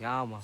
Yeah, man.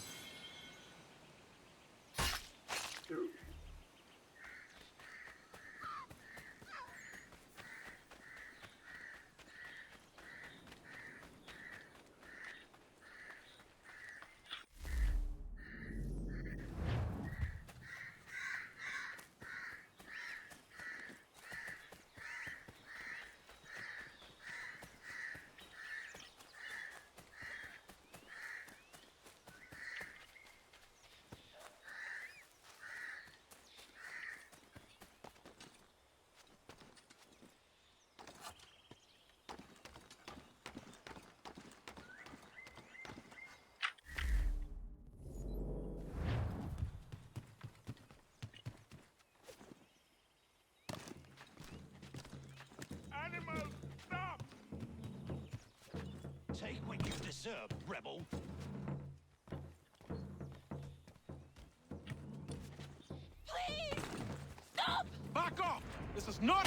Animals, stop! Take what you deserve, rebel. Please! Stop! Back off! This is not...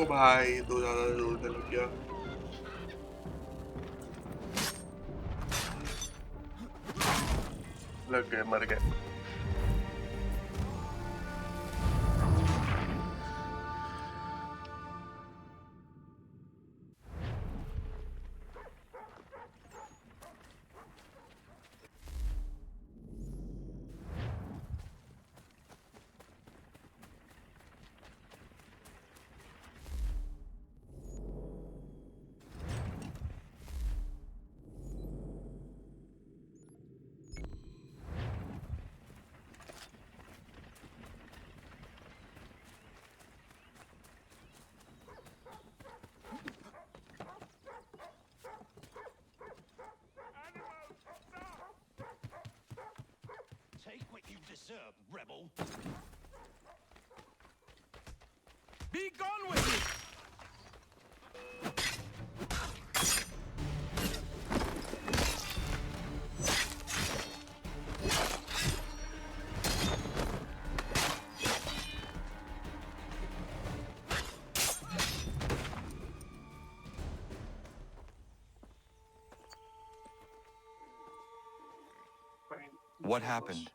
ओ भाई तो ज़्यादा जोर लग गया। लग गए, मर गए। Take what you deserve, rebel. Be gone with it! What happened?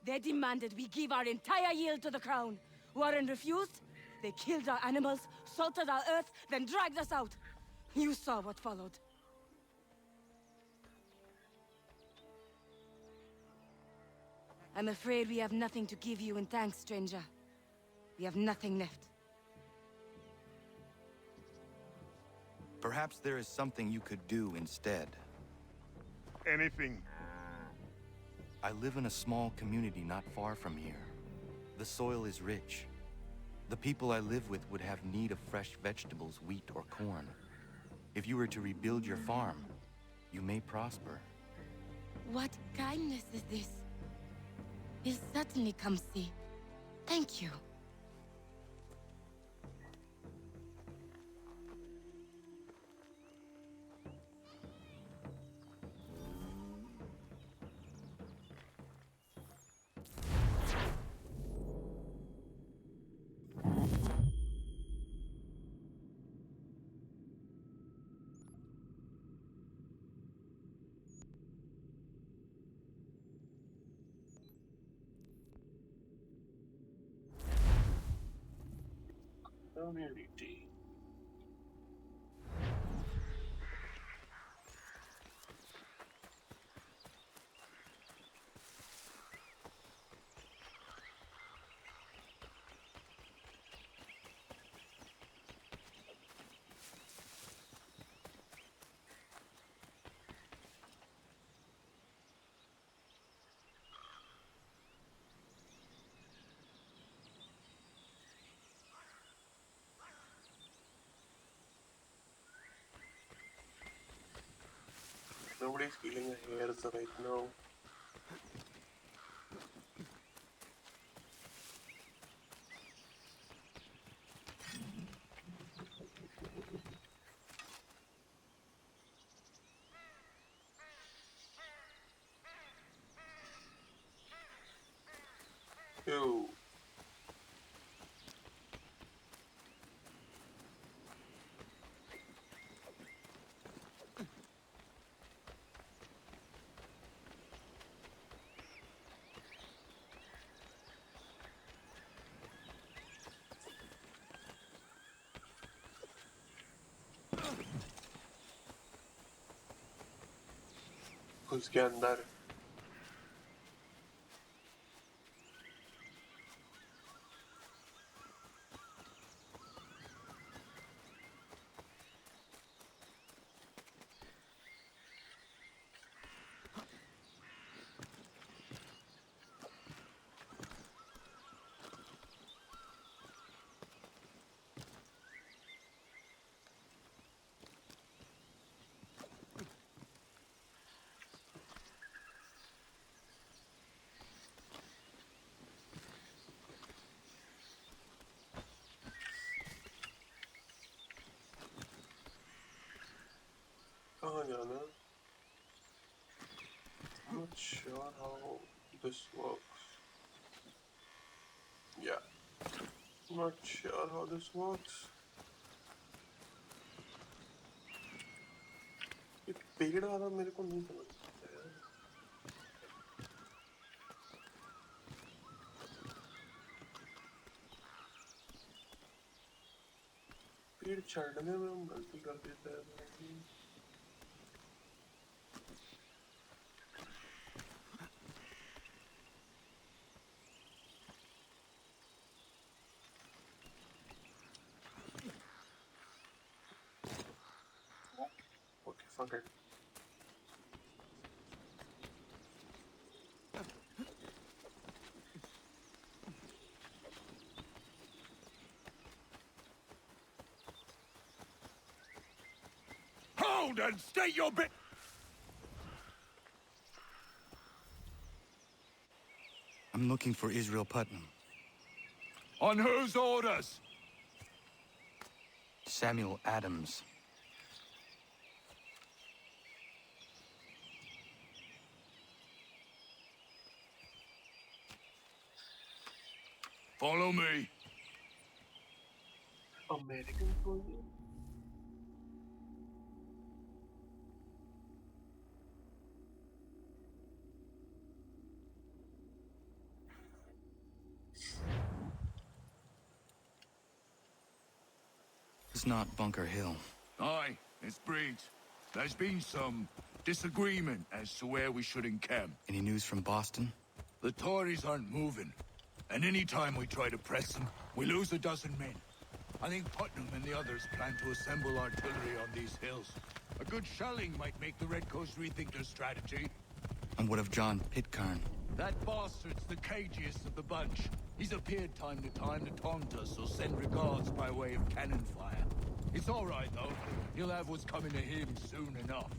They demanded we give our entire yield to the crown. Warren refused. They killed our animals, salted our earth, then dragged us out. You saw what followed. I'm afraid we have nothing to give you in thanks, stranger. We have nothing left. Perhaps there is something you could do instead. Anything. I live in a small community not far from here. The soil is rich. The people I live with would have need of fresh vegetables, wheat, or corn. If you were to rebuild your farm, you may prosper. What kindness is this? We'll certainly come see. Thank you. community. Nobody's feeling the hairs right now. Ew. उसके अंदर कहाँ जाना? I'm not sure how this works. Yeah, I'm not sure how this works. ये पेड़ वाला मेरे को नहीं समझ आता है। पेड़ चढ़ने में हम गलती कर देते हैं। Okay, fuck it. Hold and state your bit. I'm looking for Israel Putnam. On whose orders? Samuel Adams. Follow me. American soldier? It's not Bunker Hill. Aye, it's Briggs. There's been some disagreement as to where we should encamp. Any news from Boston? The Tories aren't moving. And any time we try to press them, we lose a dozen men. I think Putnam and the others plan to assemble artillery on these hills. A good shelling might make the Redcoats rethink their strategy. And what of John Pitcairn? That bastard's the cagiest of the bunch. He's appeared time to time to taunt us or send regards by way of cannon fire. It's all right, though. He'll have what's coming to him soon enough.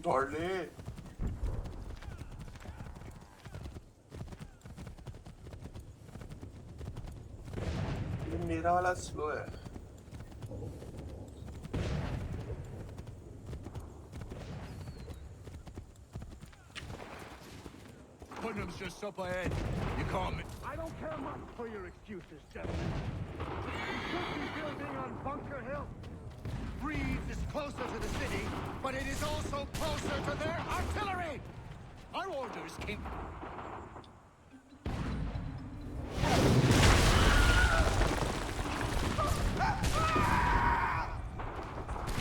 Darle. ये मेरा वाला slow है। Putnam's just up ahead. You can't. I don't care much for your excuses, gentlemen. We should be building on Bunker Hill. Reeves is closer to the city, but it is also closer to their artillery! Our orders came.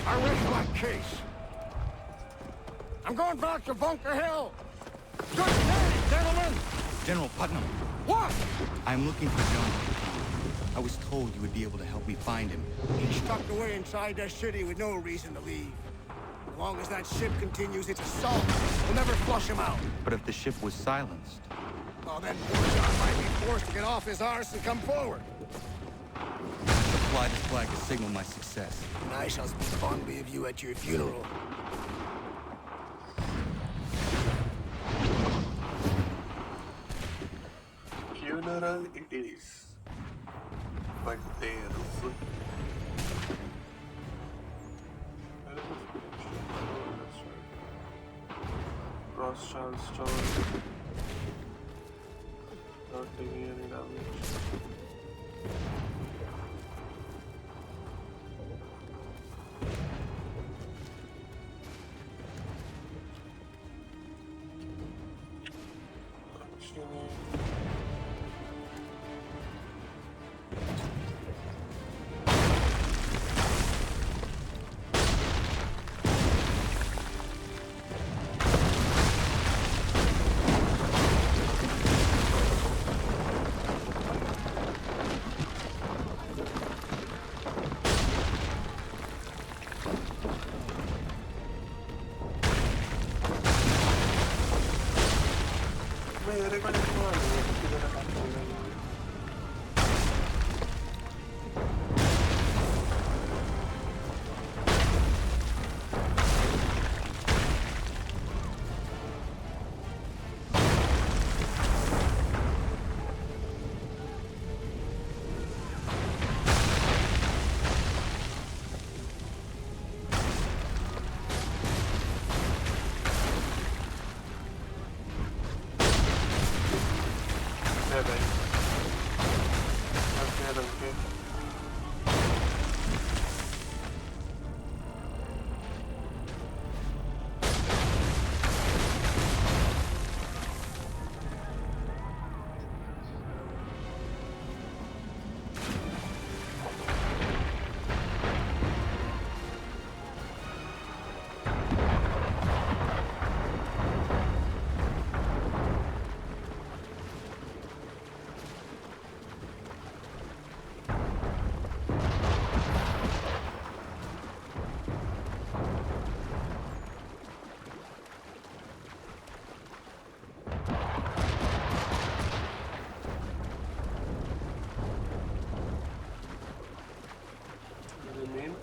I rest my case. I'm going back to Bunker Hill. Good day, gentlemen. General Putnam, What? I'm looking for John. I was told you would be able to help me find him. He's tucked away inside that city with no reason to leave. As long as that ship continues its assault, we'll never flush him out. But if the ship was silenced, Well, then poor John might be forced to get off his arse and come forward. fly this flag to signal my success. And I shall speak fondly of you at your funeral. Funeral it is. But there foot. Cross Charlestown. Not taking any damage. मेरे को नहीं मालूम है किधर attack कर रही है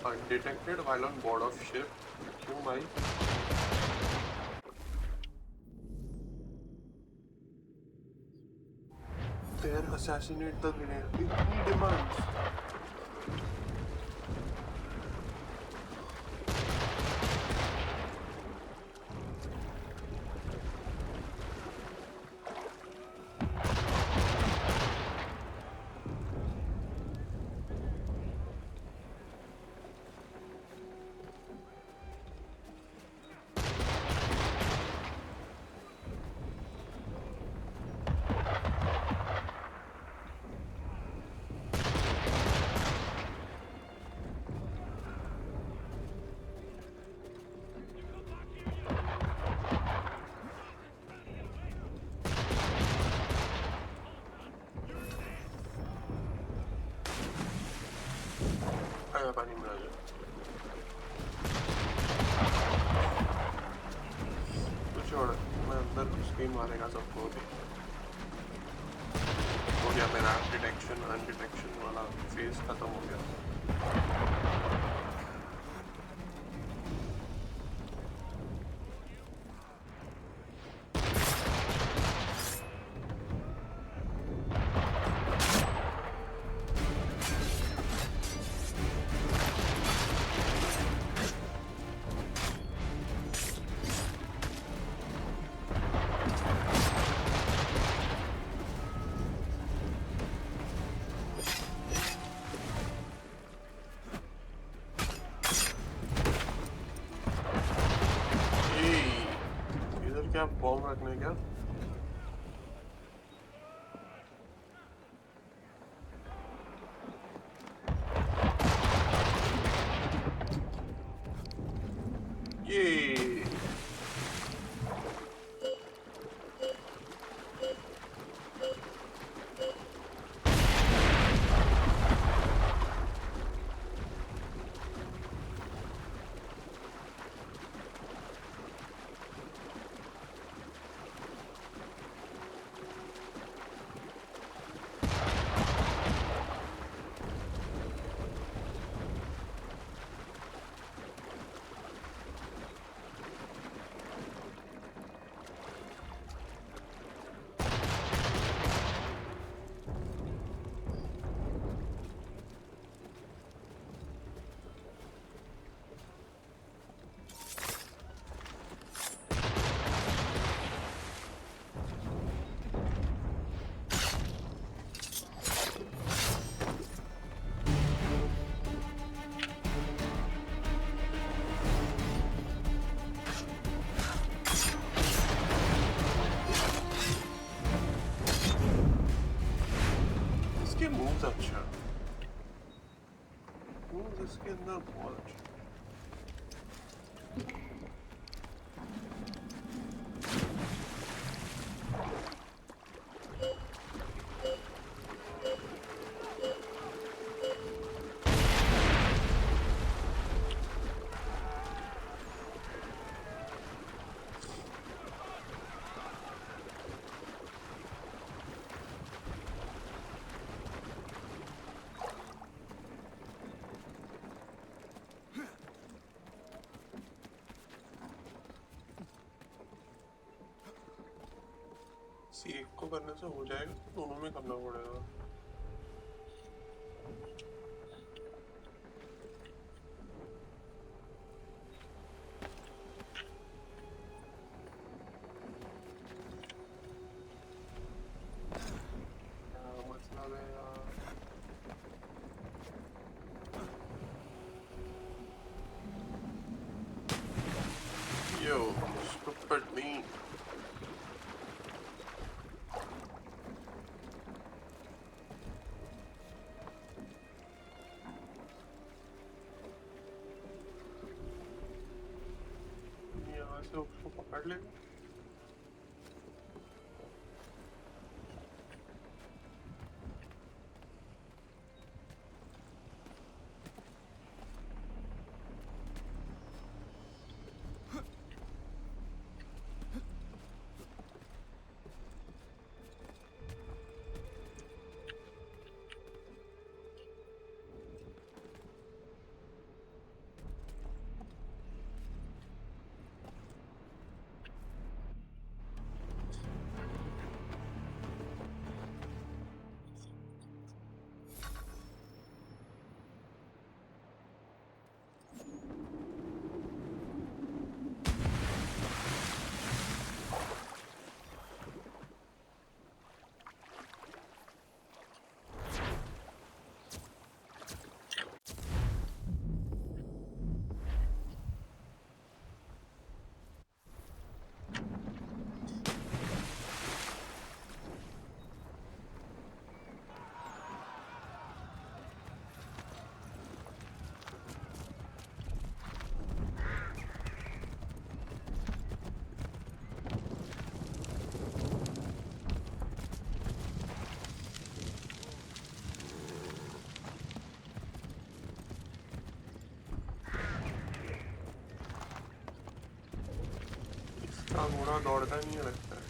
undetected while on board of ship. क्यों भाई? There, assassinate the grenade. It demands. पानी में आ जाओ तो छोड़ मैं अंदर उसके मारेगा सबको भी हो गया मेरा अनडिटेक्शन वाला फेज खत्म हो गया क्या बॉम्ब रखने क्या ये इसके मूव्स अच्छा मूव्स इसके अंदर बहुत अच्छा एक को करने से हो जाएगा दोनों में करना पड़ेगा मतलब है यार यो stupid me से उसको पकड़ लेगा घोड़ा दौड़ता नहीं लगता है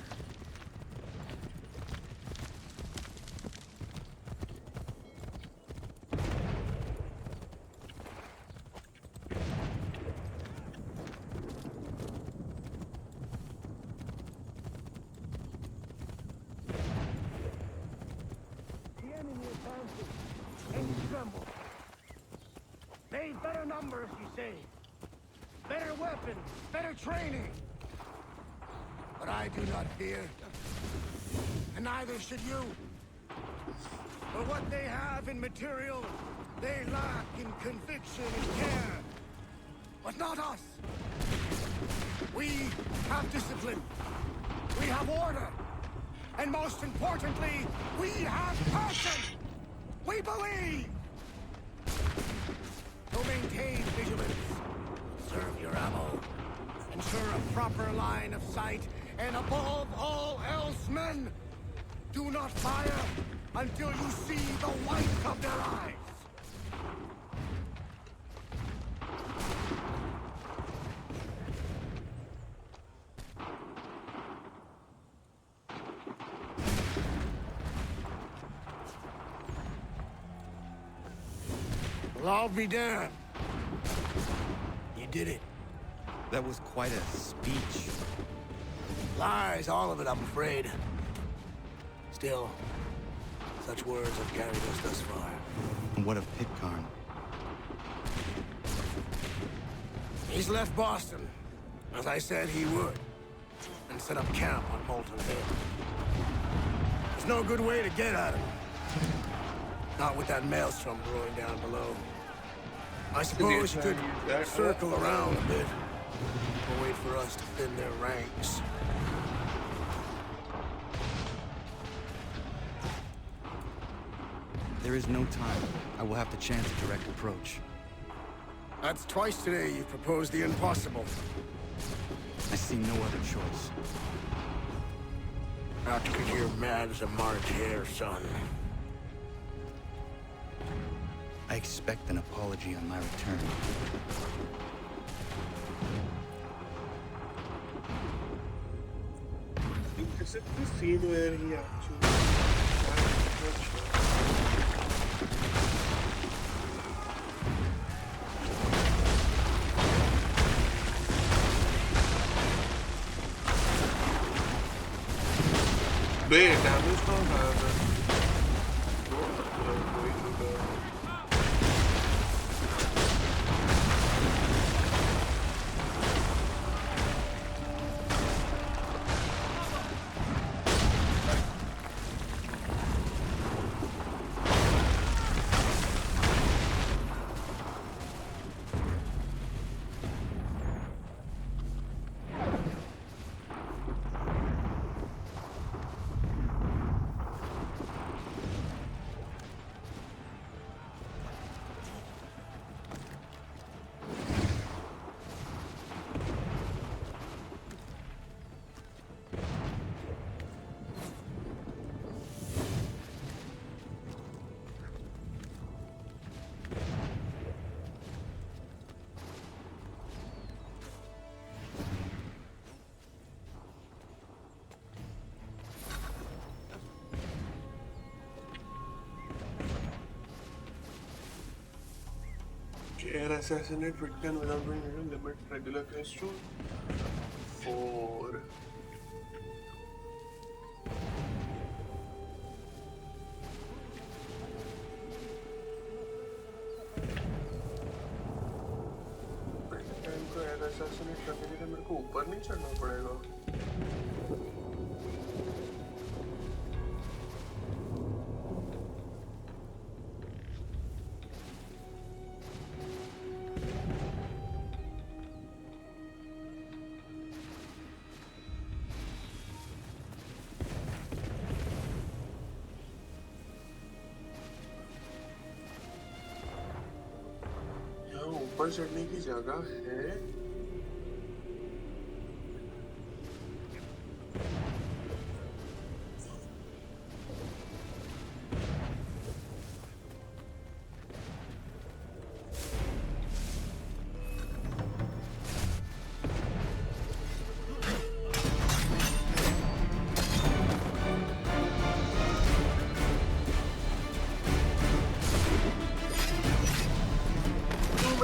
The enemy advances, and you tremble. They've better numbers, you say. Better weapons, better training. But I do not fear. And neither should you. For what they have in material, they lack in conviction and care. But not us. We have discipline. We have order. And most importantly, we have passion. We believe. So maintain vigilance. Serve your ammo. Ensure a proper line of sight, and above all else, men, do not fire until you see the whites of their eyes. Well, I'll be damned. You did it. That was quite a speech. Lies, all of it, I'm afraid. Still, such words have carried us thus far. And what of Pitcairn? He's left Boston, as I said he would, and set up camp on Molten Hill. There's no good way to get at him. Not with that maelstrom brewing down below. I suppose you could circle around a bit, or wait for us to thin their ranks. There is no time. I will have to chance a direct approach. That's twice today you've proposed the impossible. I see no other choice. Not because you're mad as a March hare, son. I expect an apology on my return. Is it the scene where he actually wait, damage not happened. Air assassinate Pitcairn without being able to limit regular case to 4. Pitcairn को air assassinate करने के लिए मेरे को ऊपर नहीं चढ़ना पड़ेगा. ऊपर चढ़ने की जगह है.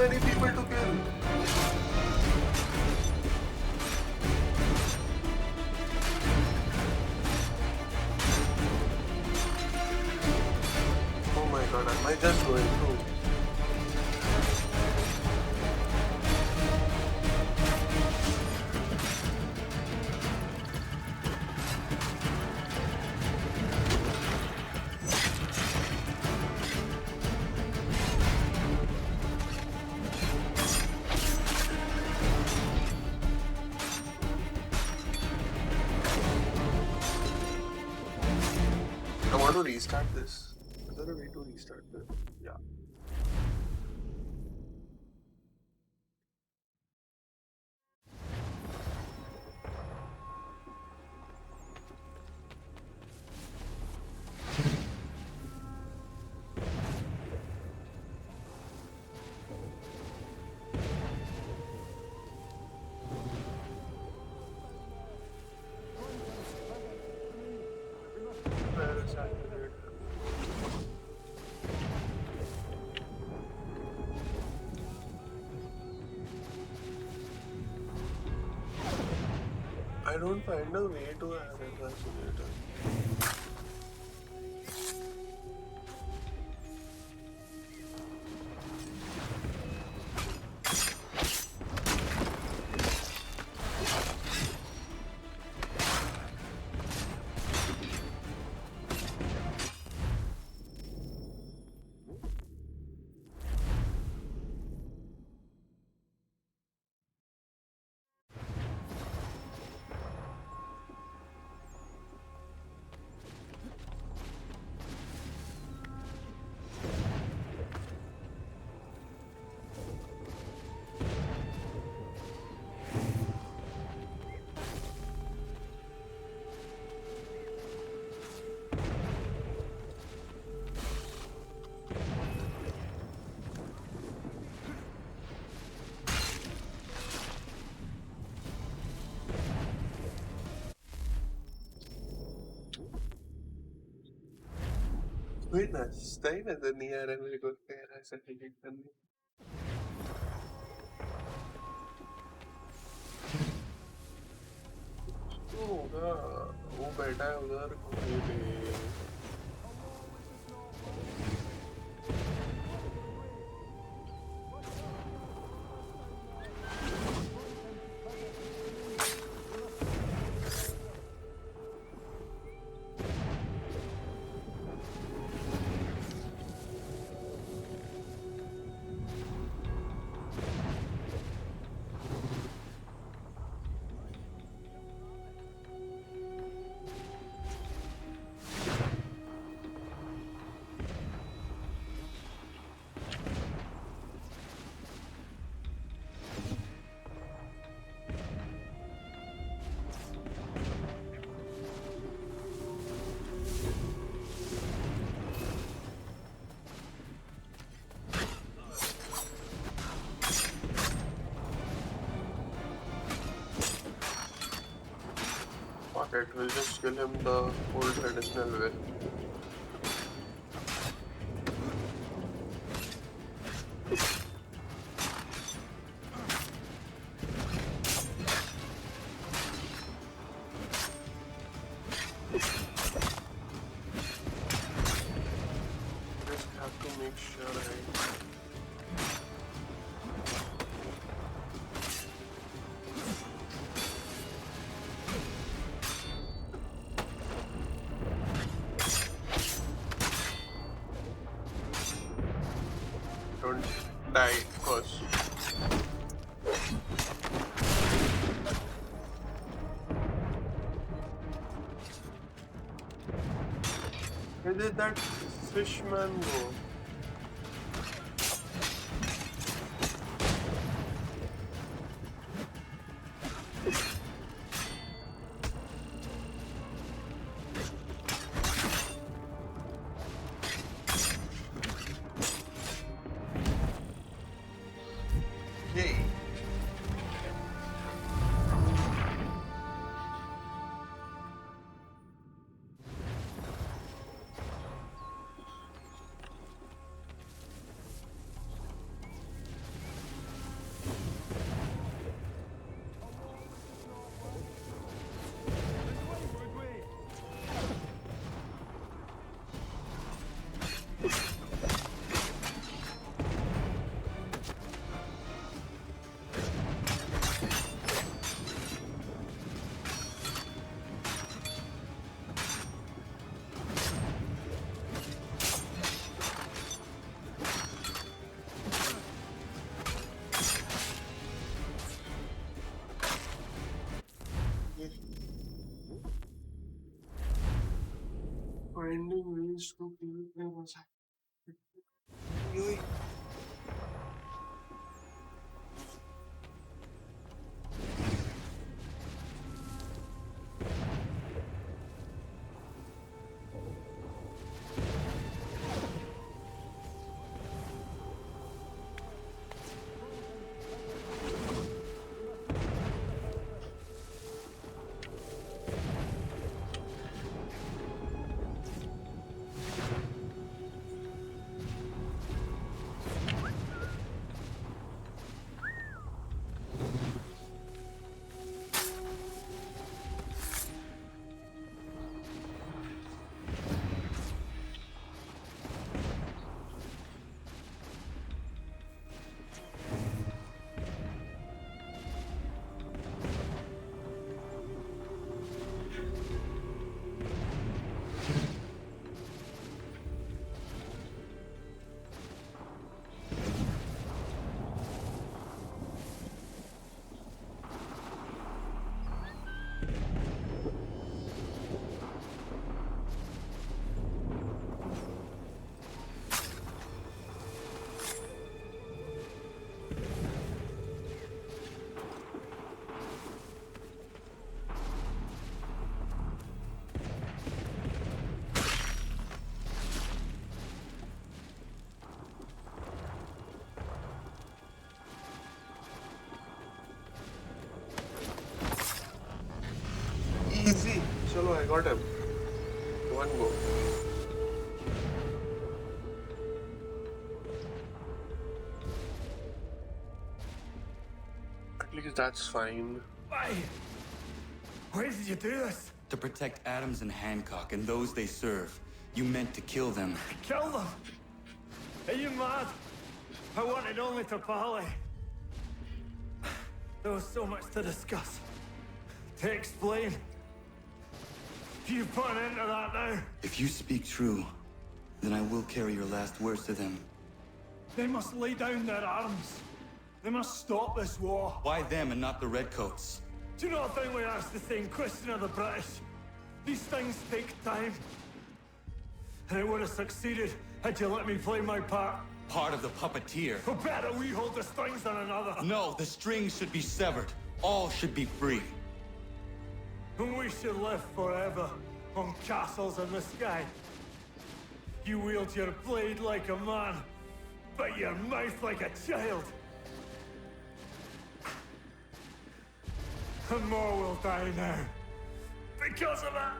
Many people to kill. Oh my god, am I just going through? I want to restart this. Is there a way to restart this? Yeah. I don't find a way to add a translator. Wait, नाचता ही नजर नहीं आ रहा मेरे को कैसा ऐसा delete करने तो होगा वो बैठा है उधर कोने पे It will just kill him the old traditional way. Just have to make sure don't die, of course. Where did that fishman go? Finding ways to kill them. got him. One go. At least that's fine. Why? Why did you do this? To protect Adams and Hancock and those they serve, you meant to kill them. Kill them? Are you mad? I wanted only to parley. There was so much to discuss, to explain. You put an end to that now. If you speak true, then I will carry your last words to them. They must lay down their arms. They must stop this war. Why them and not the Redcoats? Do you not think we asked the same question of the British? These things take time. And it would have succeeded had you let me play my part. Part of the puppeteer. Who better we hold the strings than another? No, the strings should be severed. All should be free. And we should live forever on castles in the sky. You wield your blade like a man, but your mouth like a child. And more will die now. Because of it.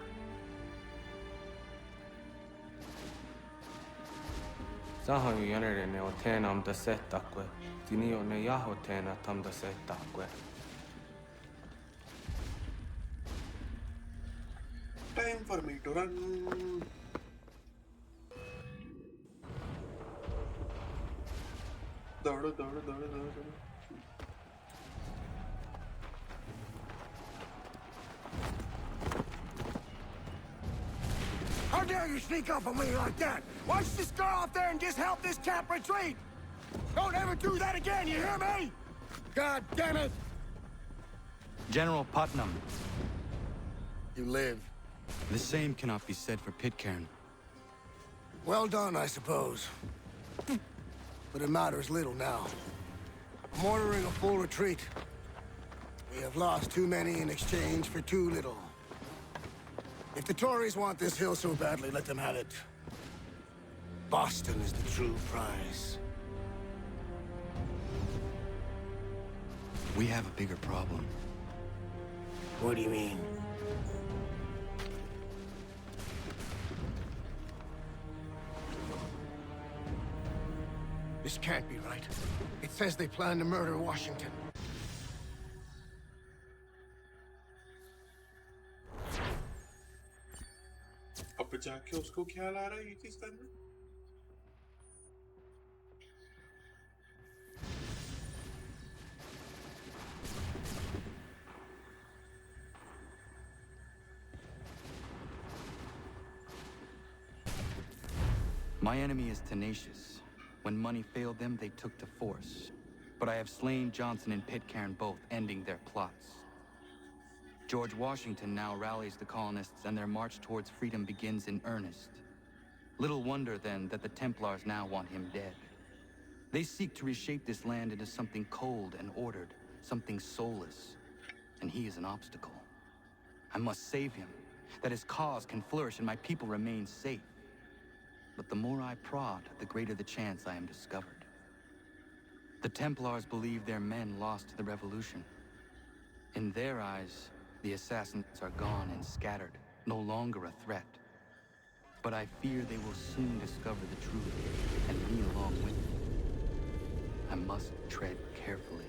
Sahan jänere o tena am da setakwe. Tini o ne yaho tena tam da setakwe. Time for me to run. Daudo. How dare you sneak up on me like that? Why don't you just go out there and just help this camp retreat? Don't ever do that again, you hear me? God damn it! General Putnam. You live. The same cannot be said for Pitcairn. Well done, I suppose. But it matters little now. I'm ordering a full retreat. We have lost too many in exchange for too little. If the Tories want this hill so badly, let them have it. Boston is the true prize. We have a bigger problem. What do you mean? This can't be right. It says they plan to murder Washington. अब जाके उसको ख्याल आ रहा है ये चीज करना My enemy is tenacious. When money failed them, they took to force. But I have slain Johnson and Pitcairn both, ending their plots. George Washington now rallies the colonists and their march towards freedom begins in earnest. Little wonder, then, that the Templars now want him dead. They seek to reshape this land into something cold and ordered, something soulless. And he is an obstacle. I must save him, that his cause can flourish and my people remain safe. But the more I prod, the greater the chance I am discovered. The Templars believe their men lost the revolution. In their eyes, the assassins are gone and scattered, no longer a threat. But I fear they will soon discover the truth, and me along with them. I must tread carefully.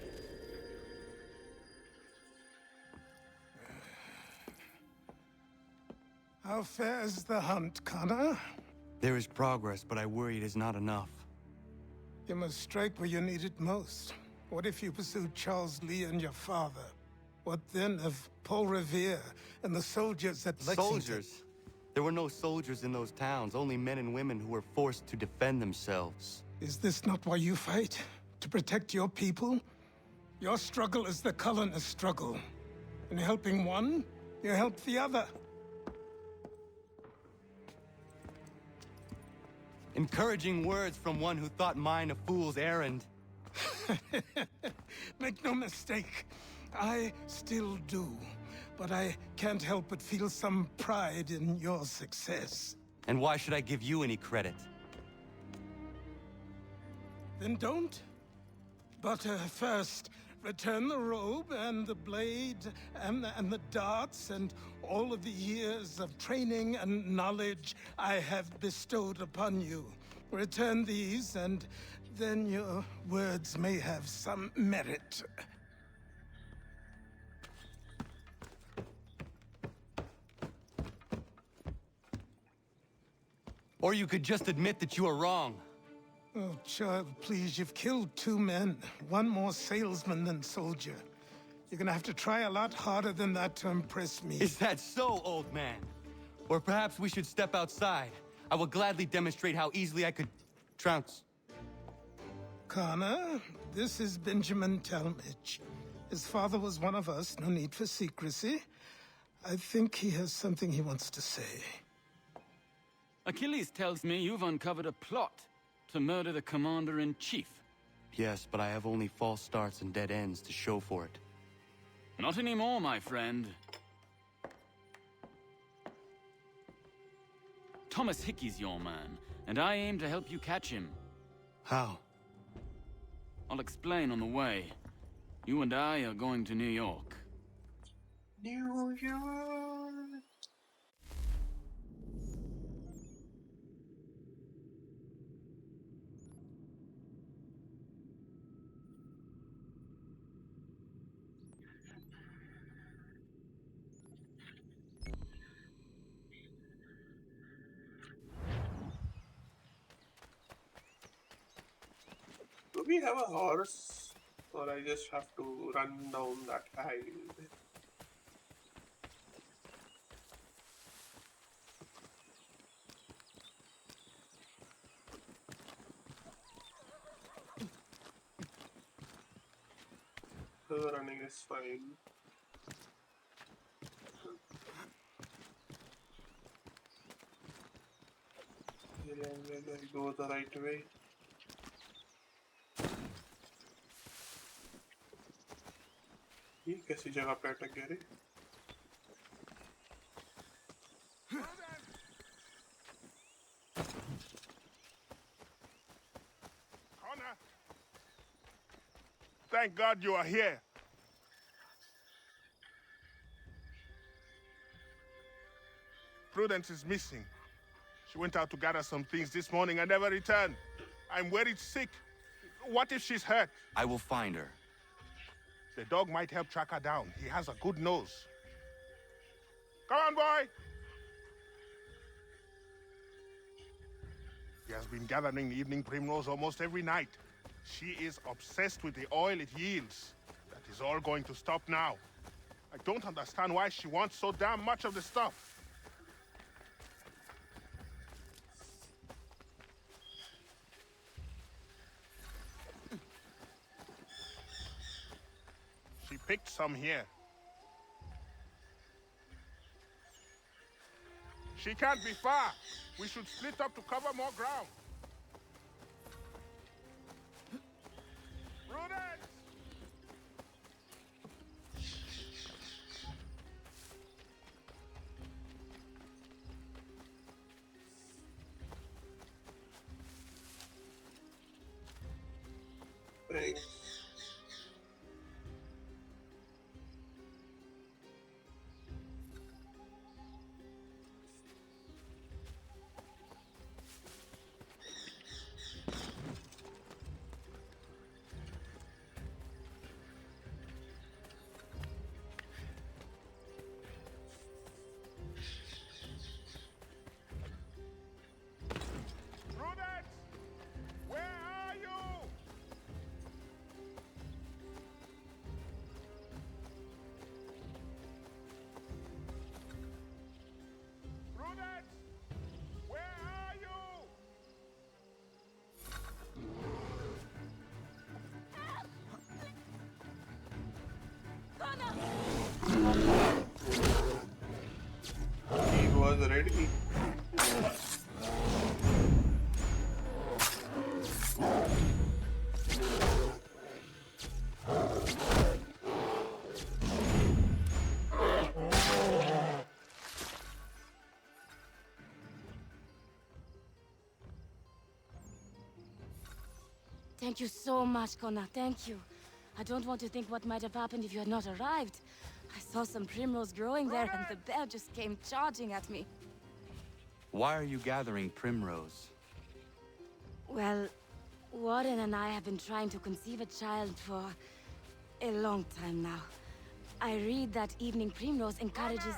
How fares the hunt, Connor? There is progress, but I worry it is not enough. You must strike where you need it most. What if you pursued Charles Lee and your father? What then of Paul Revere and the soldiers at Lexington? Soldiers? There were no soldiers in those towns, only men and women who were forced to defend themselves. Is this not why you fight? To protect your people? Your struggle is the colonist struggle. In helping one, you help the other. Encouraging words from one who thought mine a fool's errand. Make no mistake, I still do. But I can't help but feel some pride in your success. And why should I give you any credit? Then don't. But first, Return the robe and the blade and the darts and all of the years of training and knowledge I have bestowed upon you. Return these, and then your words may have some merit. Or you could just admit that you are wrong. Oh, child, please, you've killed 2 men. One more salesman than soldier. You're gonna have to try a lot harder than that to impress me. Is that so, old man? Or perhaps we should step outside. I will gladly demonstrate how easily I could trounce. Connor, this is Benjamin Talmadge. His father was one of us, no need for secrecy. I think he has something he wants to say. Achilles tells me you've uncovered a plot to murder the commander-in-chief. Yes, but I have only false starts and dead ends to show for it. Not anymore, my friend. Thomas Hickey's your man, and I aim to help you catch him. How? I'll explain on the way. You and I are going to New York. New York. Do we have a horse? Or I just have to run down that aisle? Running is fine. Will I go the right way? ये कैसी जगह पे अटक गए रे? Connor! Thank God you are here. Prudence is missing. She went out to gather some things this morning and never returned. I'm worried sick. What if she's hurt? I will find her. The dog might help track her down. He has a good nose. Come on, boy! He has been gathering the evening primrose almost every night. She is obsessed with the oil it yields. That is all going to stop now. I don't understand why she wants so damn much of the stuff. She picked some here. She can't be far. We should split up to cover more ground. Prudence! Thanks. Prudence! Where are you? Prudence! Where are you? He was ready. Thank you so much, Connor. Thank you. I don't want to think what might have happened if you had not arrived. I saw some primrose growing there, and the bear just came charging at me. Why are you gathering primrose? Well, Warren and I have been trying to conceive a child for a long time now. I read that evening primrose encourages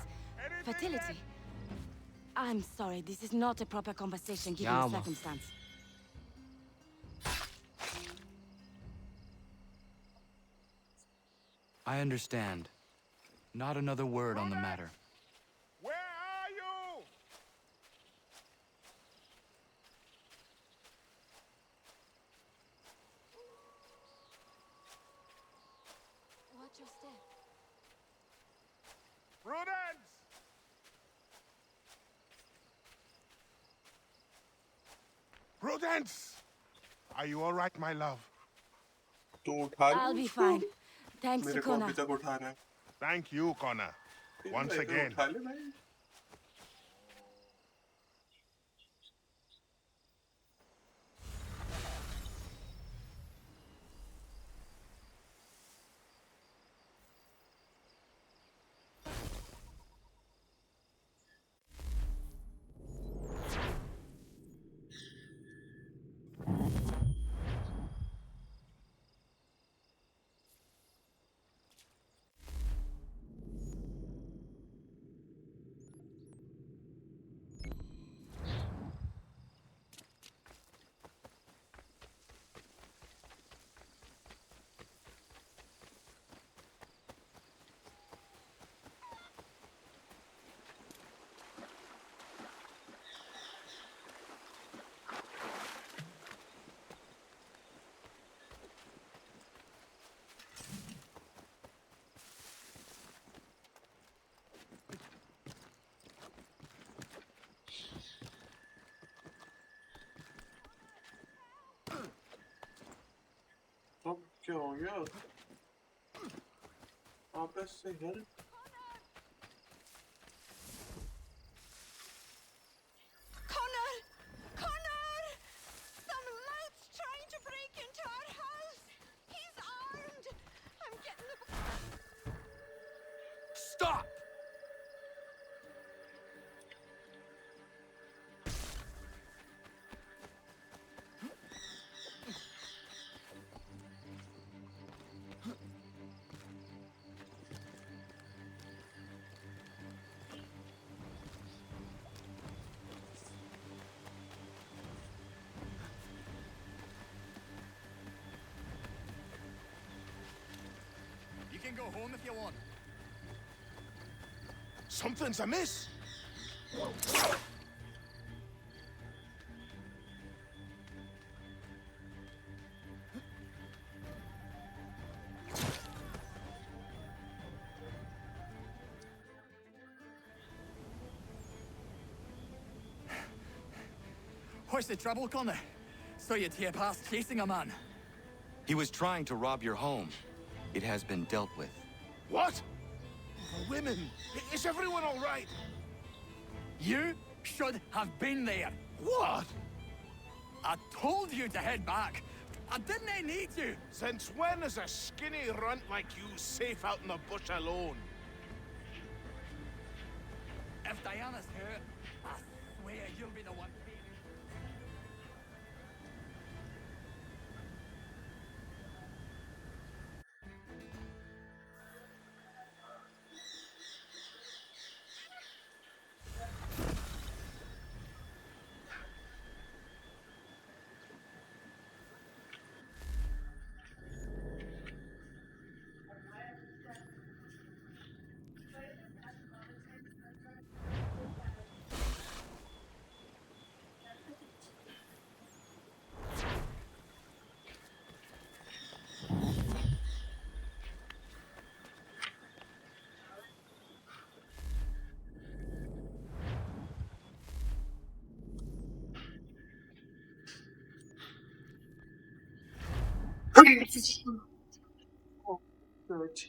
fertility. I'm sorry, this is not a proper conversation given the Yama. circumstance. I understand. Not another word on the matter. Where are you? Watch your step. Prudence! Prudence! Are you all right, my love? तू उठा रही I'll है be उसको? fine. Thanks to मेरे को Kona. अभी तक उठाना है। Thank you, Connor. Once मेरे को again. उठा ले भाई। अब क्या हो गया? आपस से help Connor! Connor! Some lout's trying to break into our house! He's armed! I'm getting the... Stop! You can go home if you want. Something's amiss. What's the trouble, Connor? Saw you tear past chasing a man. He was trying to rob your home. It has been dealt with. What? The women. Is everyone all right? You should have been there. What? I told you to head back. I didn't need you. Since when is a skinny runt like you safe out in the bush alone? If Diana's hurt, I swear you'll be the one. Oh, good.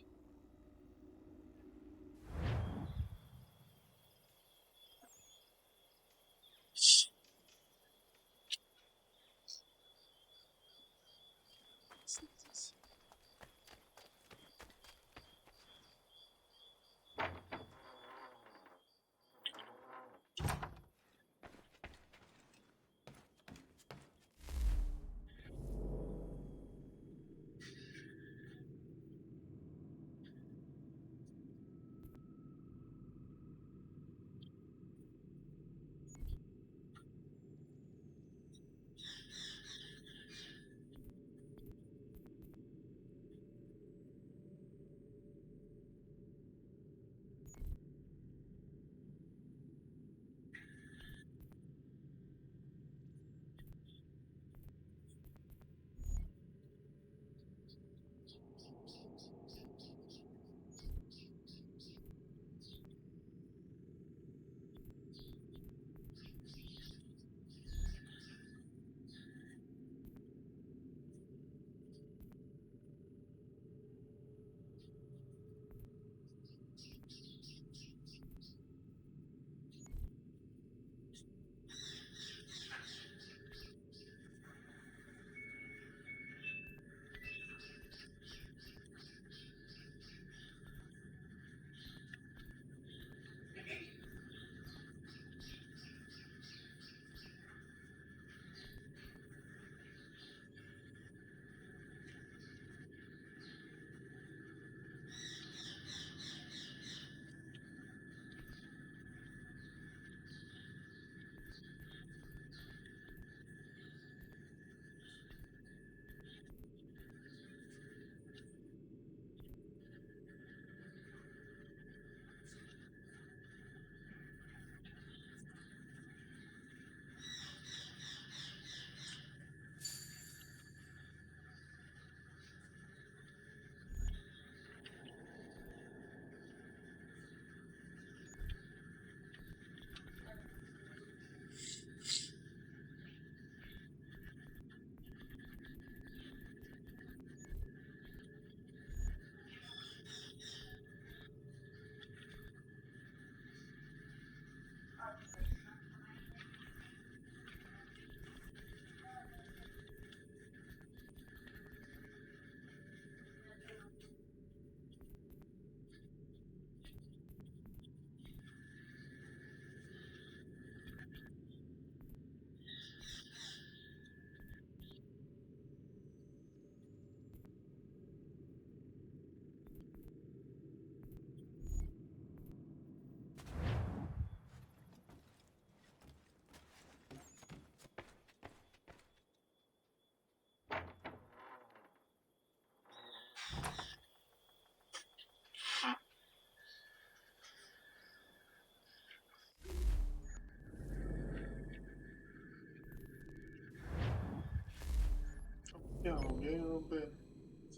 क्या हो गया यहाँ पे?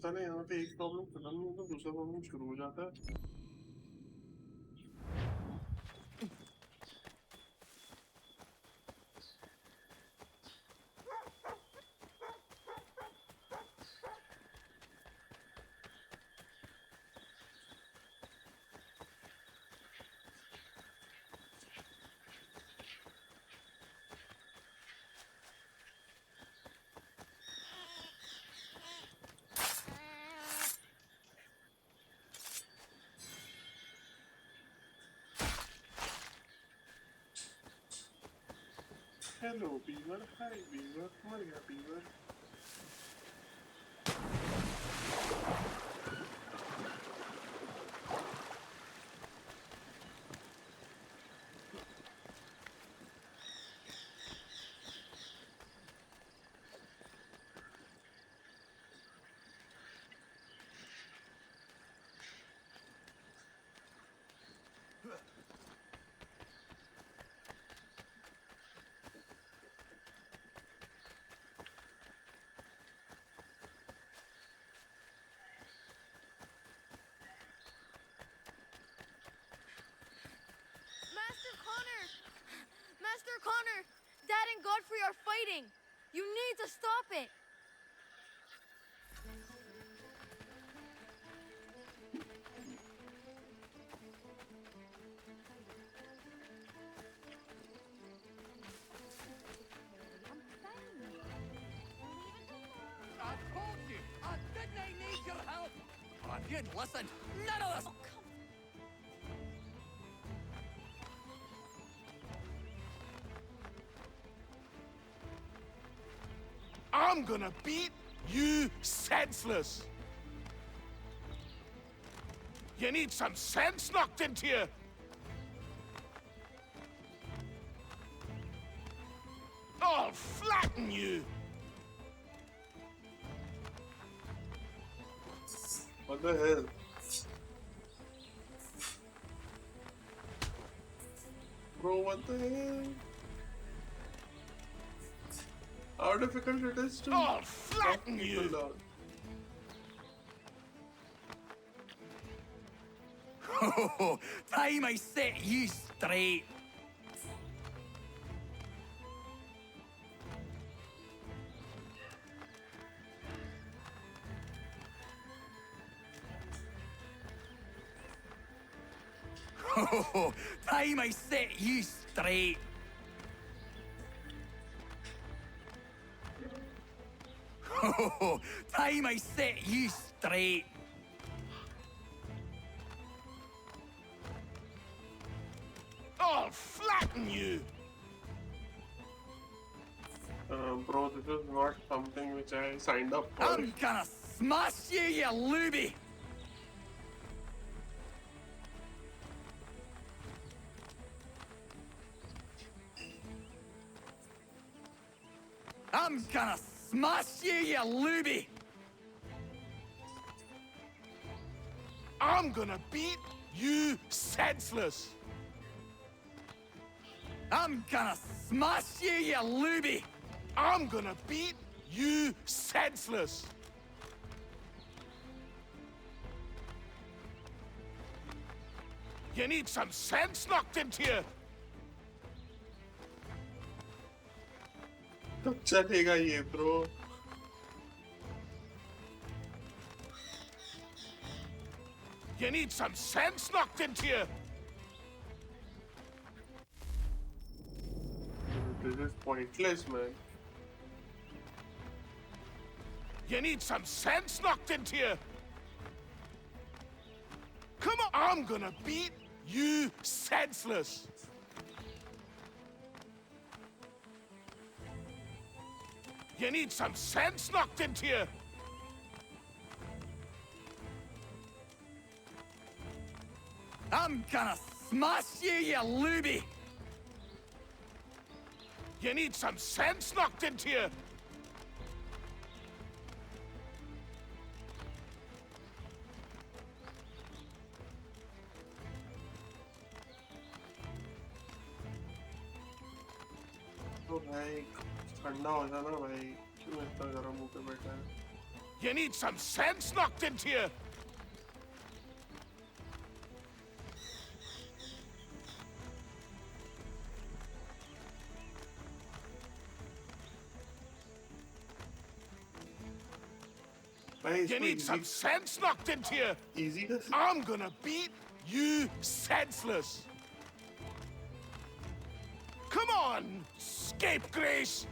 साले यहाँ पे एक problem खत्म नहीं होता, दूसरा प्रॉब्लम शुरू हो जाता है। हेलो बीवर, हाय बीवर, मर गया beaver. Master Connor! Dad and Godfrey are fighting! You need to stop it! I told you! Didn't I need your help? Oh, if you'd listened, none of this... Oh, come I'm gonna beat you senseless. You need some sense knocked into you. I'll flatten you. What the hell? Bro, what the hell? How difficult it is to I'll flatten knock you. people down. Oh, time I set you straight. Oh, time I set you straight. Oh, time I set you straight. I'll flatten you. Bro, this is not something which I signed up for. I'm gonna smash you, you looby! I'm gonna smash you, you looby! I'm gonna beat you senseless. I'm gonna smash you, you looby! I'm gonna beat you senseless. You need some sense knocked into you. कब चलेगा ये bro? You need some sense knocked into you. This is pointless, man. You need some sense knocked into you. Come on, I'm gonna beat you senseless. You need some sense knocked into you. I'm gonna smash you, you looby! You need some sense knocked into you. तो भाई ठंडा हो जाना भाई, क्यों इतना गरम होकर बैठा है? You need some sense knocked into you. You need some sense knocked into you. Easy. I'm gonna beat you senseless. Come on, scapegrace.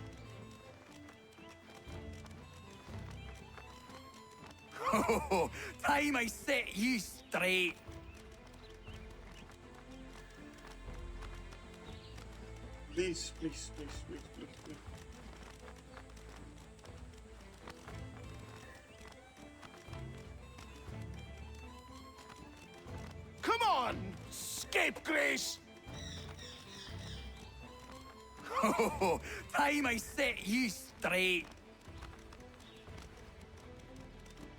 Oh, time I set you straight. Please, please, please, please, please, please. Come on, scapegrace. Oh, time I set you straight.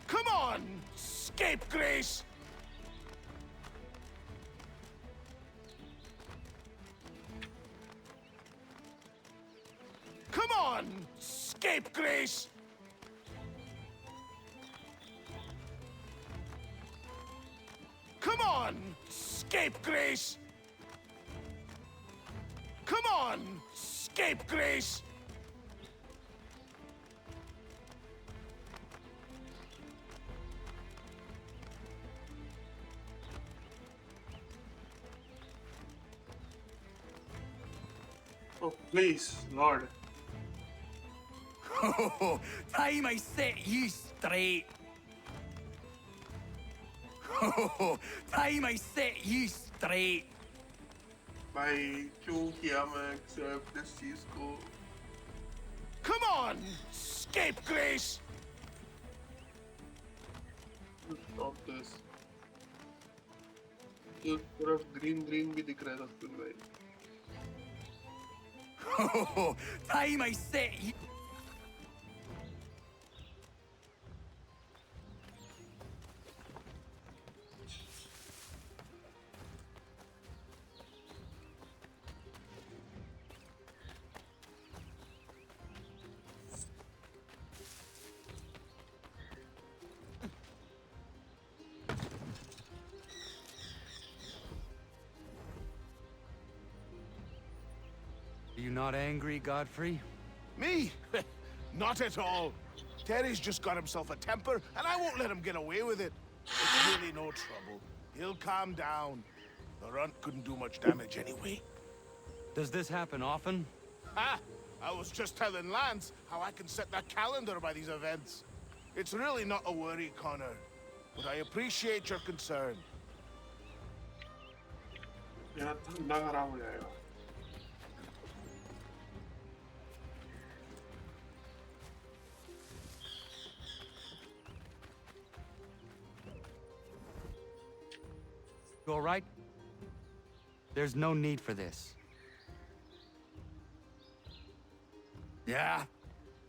Come on, scapegrace. Come on, scapegrace. Come on, scapegrace. Come on, scapegrace. Oh, please, Lord. Oh, time I set you straight. Oh, time I set you straight. भाई क्यों किया मैं accept इस चीज को? Come on, scapegrace. Stop this. एक तरफ green green भी दिख रहा है सब कुछ भाई. Oh, time I set you. Are you not angry, Godfrey? Me? Not at all. Terry's just got himself a temper, and I won't let him get away with it. It's really no trouble. He'll calm down. The runt couldn't do much damage anyway. Does this happen often? Ha! I was just telling Lance how I can set the calendar by these events. It's really not a worry, Connor. But I appreciate your concern. यार ठंडा खराब हो जाएगा. You all right? There's no need for this. Yeah,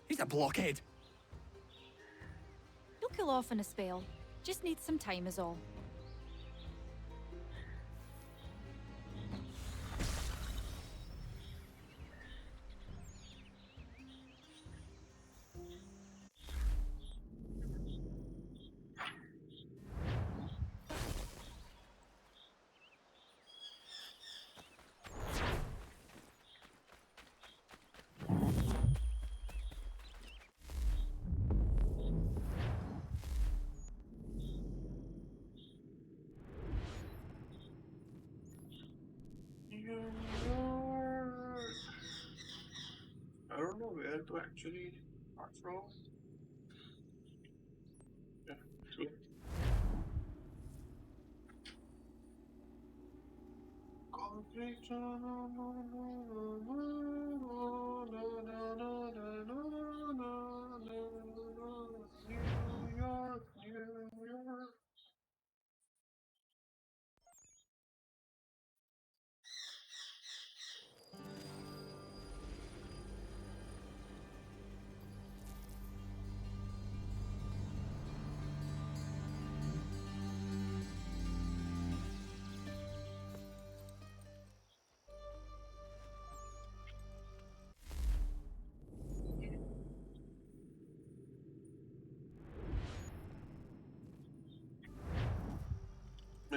he's a blockhead. He'll cool off in a spell. Just needs some time is all. I don't know where to actually start from. Yeah, true. New York, New York.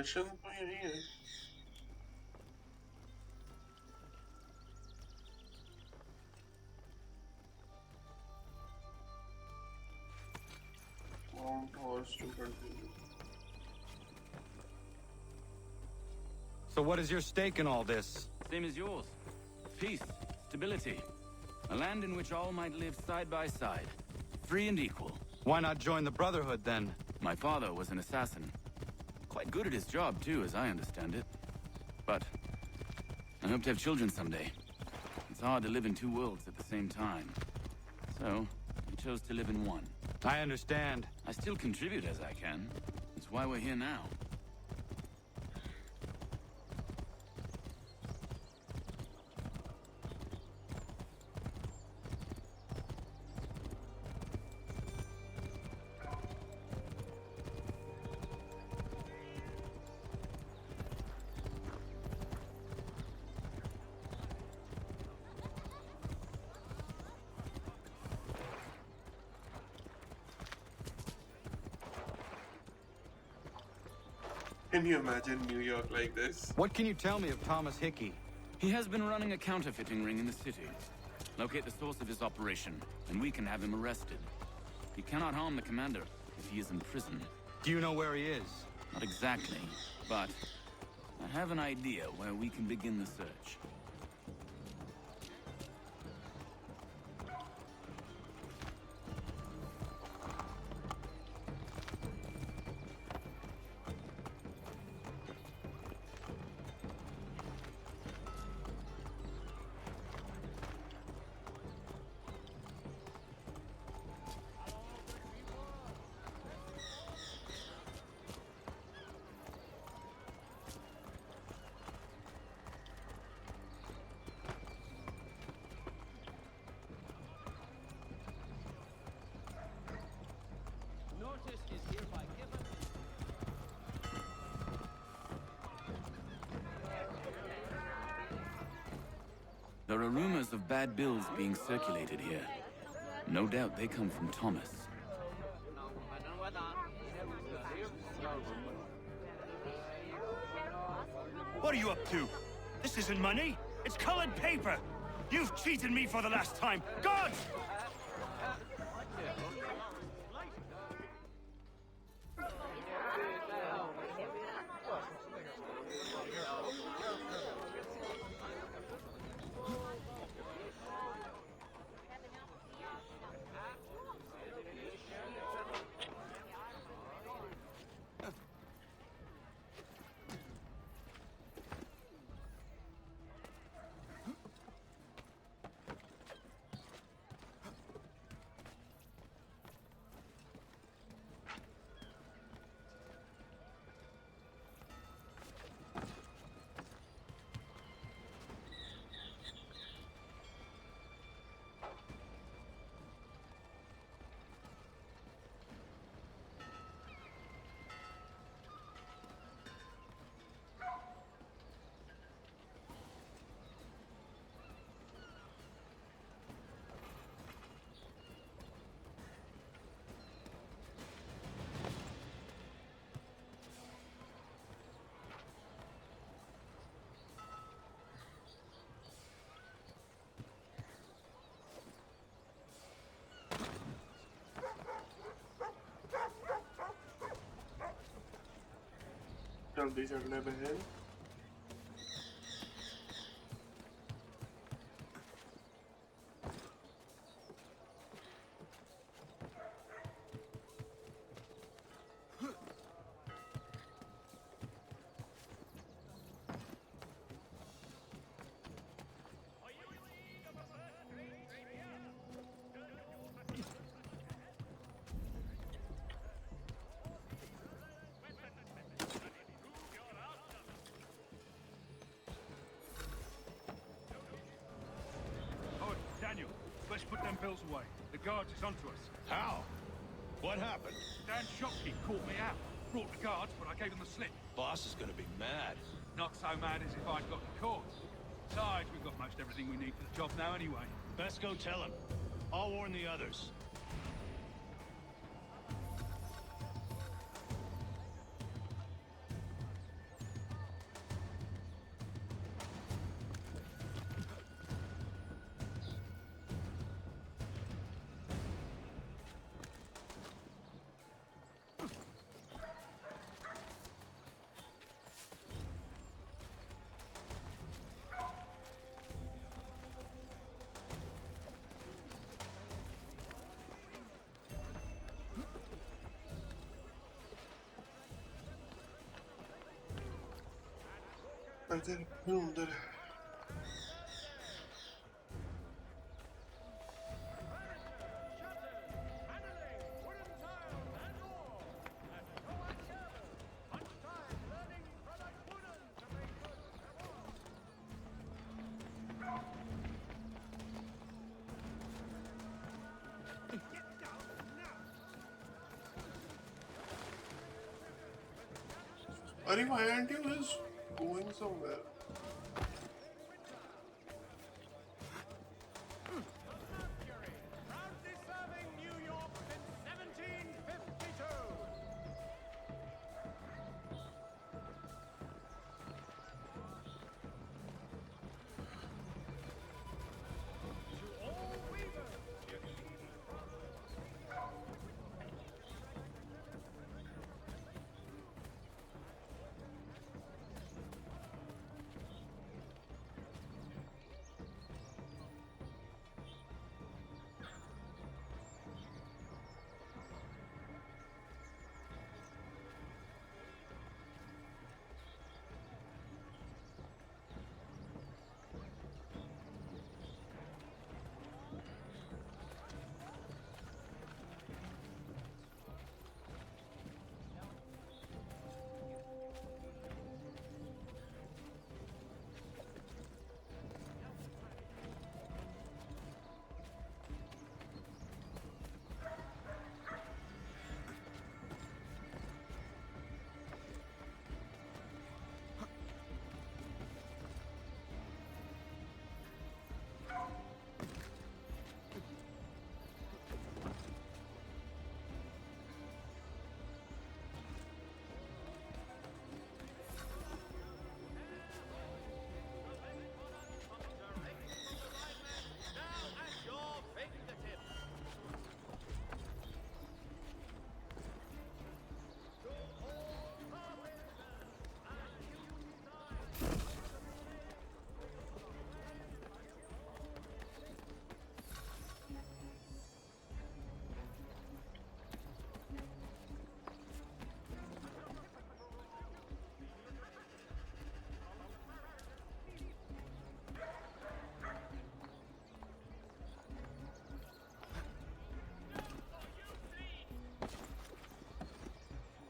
Mission तो यही है। Mount horse to continue. So what is your stake in all this? Same as yours. Peace, stability. A land in which all might live side by side. Free and equal. Why not join the Brotherhood, then? My father was an assassin. Quite good at his job, too, as I understand it. But I hope to have children someday. It's hard to live in two worlds at the same time. So, I chose to live in one. I understand. I still contribute as I can. That's why we're here now. Can you imagine New York like this? What can you tell me of Thomas Hickey? He has been running a counterfeiting ring in the city. Locate the source of his operation, and we can have him arrested. He cannot harm the commander if he is in prison. Do you know where he is? Not exactly, but I have an idea where we can begin the search. There are rumors of bad bills being circulated here. No doubt they come from Thomas. What are you up to? This isn't money. It's colored paper. You've cheated me for the last time. Gods! जल्दी चढ़ने बहन। Let's put them bills away. The guards is onto us. How? What happened? Dan Shopkeep caught me out. Brought the guards, but I gave them the slip. Boss is gonna be mad. Not so mad as if I'd got the caught. Besides, we've got most everything we need for the job now anyway. Best go tell him. I'll warn the others. Hadi ne oldu? Are why aren't you just going somewhere? Proudly serving New York since 1752. To all weavers,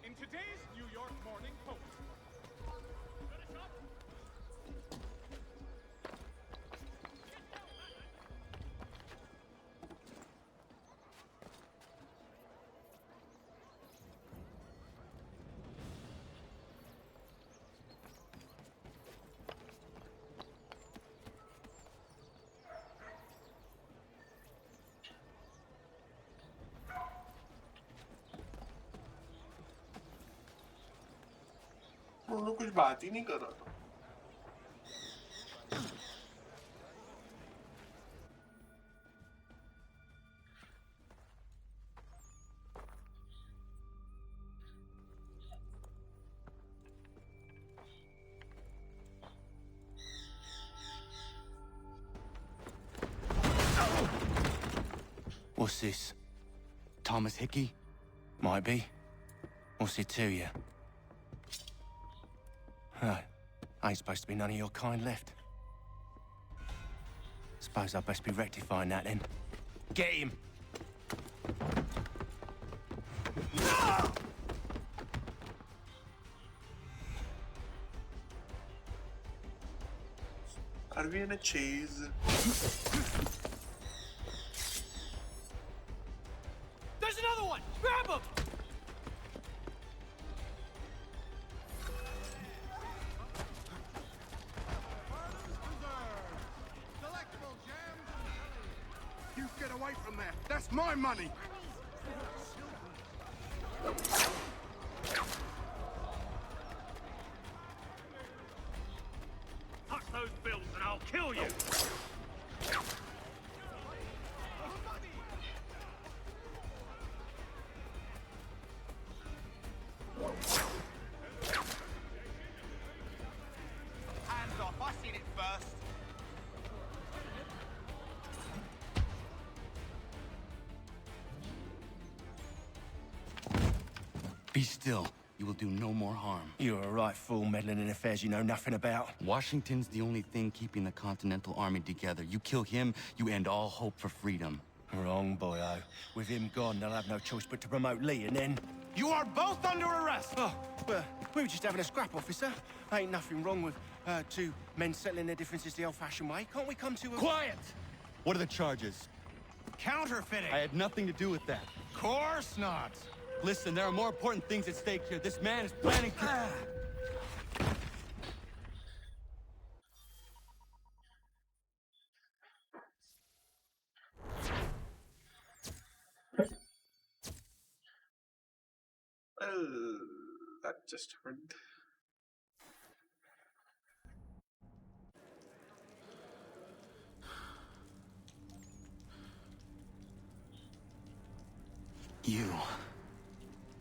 in today's New York Morning Post. उन लोग कुछ बात ही नहीं कर रहा था. What's this? Thomas Hickey? Might be. What's it to you? Ain't supposed to be none of your kind left. Suppose I'd best be rectifying that then. Get him! Are we in a chase? There's another one! Grab him! You get away from there. That's my money. Huck those bills and I'll kill you! Hands off, I seen it first. Be still. You will do no more harm. You're a right fool meddling in affairs you know nothing about. Washington's the only thing keeping the Continental Army together. You kill him, you end all hope for freedom. Wrong, boyo. With him gone, they'll have no choice but to promote Lee, and then... You are both under arrest! Oh, well, we were just having a scrap, officer. Ain't nothing wrong with two men settling their differences the old-fashioned way. Can't we come to a... Quiet! What are the charges? Counterfeiting. I had nothing to do with that. Course not. Listen, there are more important things at stake here. This man is planning to... Well, that just happened.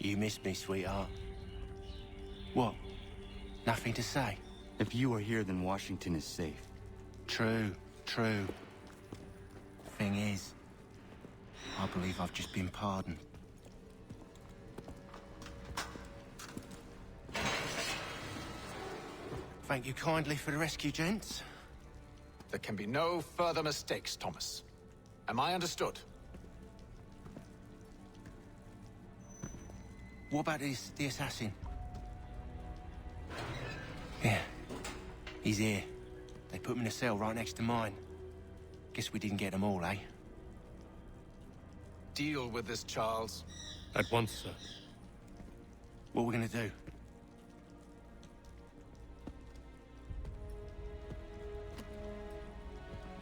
You missed me, sweetheart. What? Nothing to say? If you are here, then Washington is safe. True. Thing is, I believe I've just been pardoned. Thank you kindly for the rescue, gents. There can be no further mistakes, Thomas. Am I understood? What about the assassin? Yeah, he's here. They put him in a cell right next to mine. Guess we didn't get them all, eh? Deal with this, Charles. At once, sir. What are we gonna do?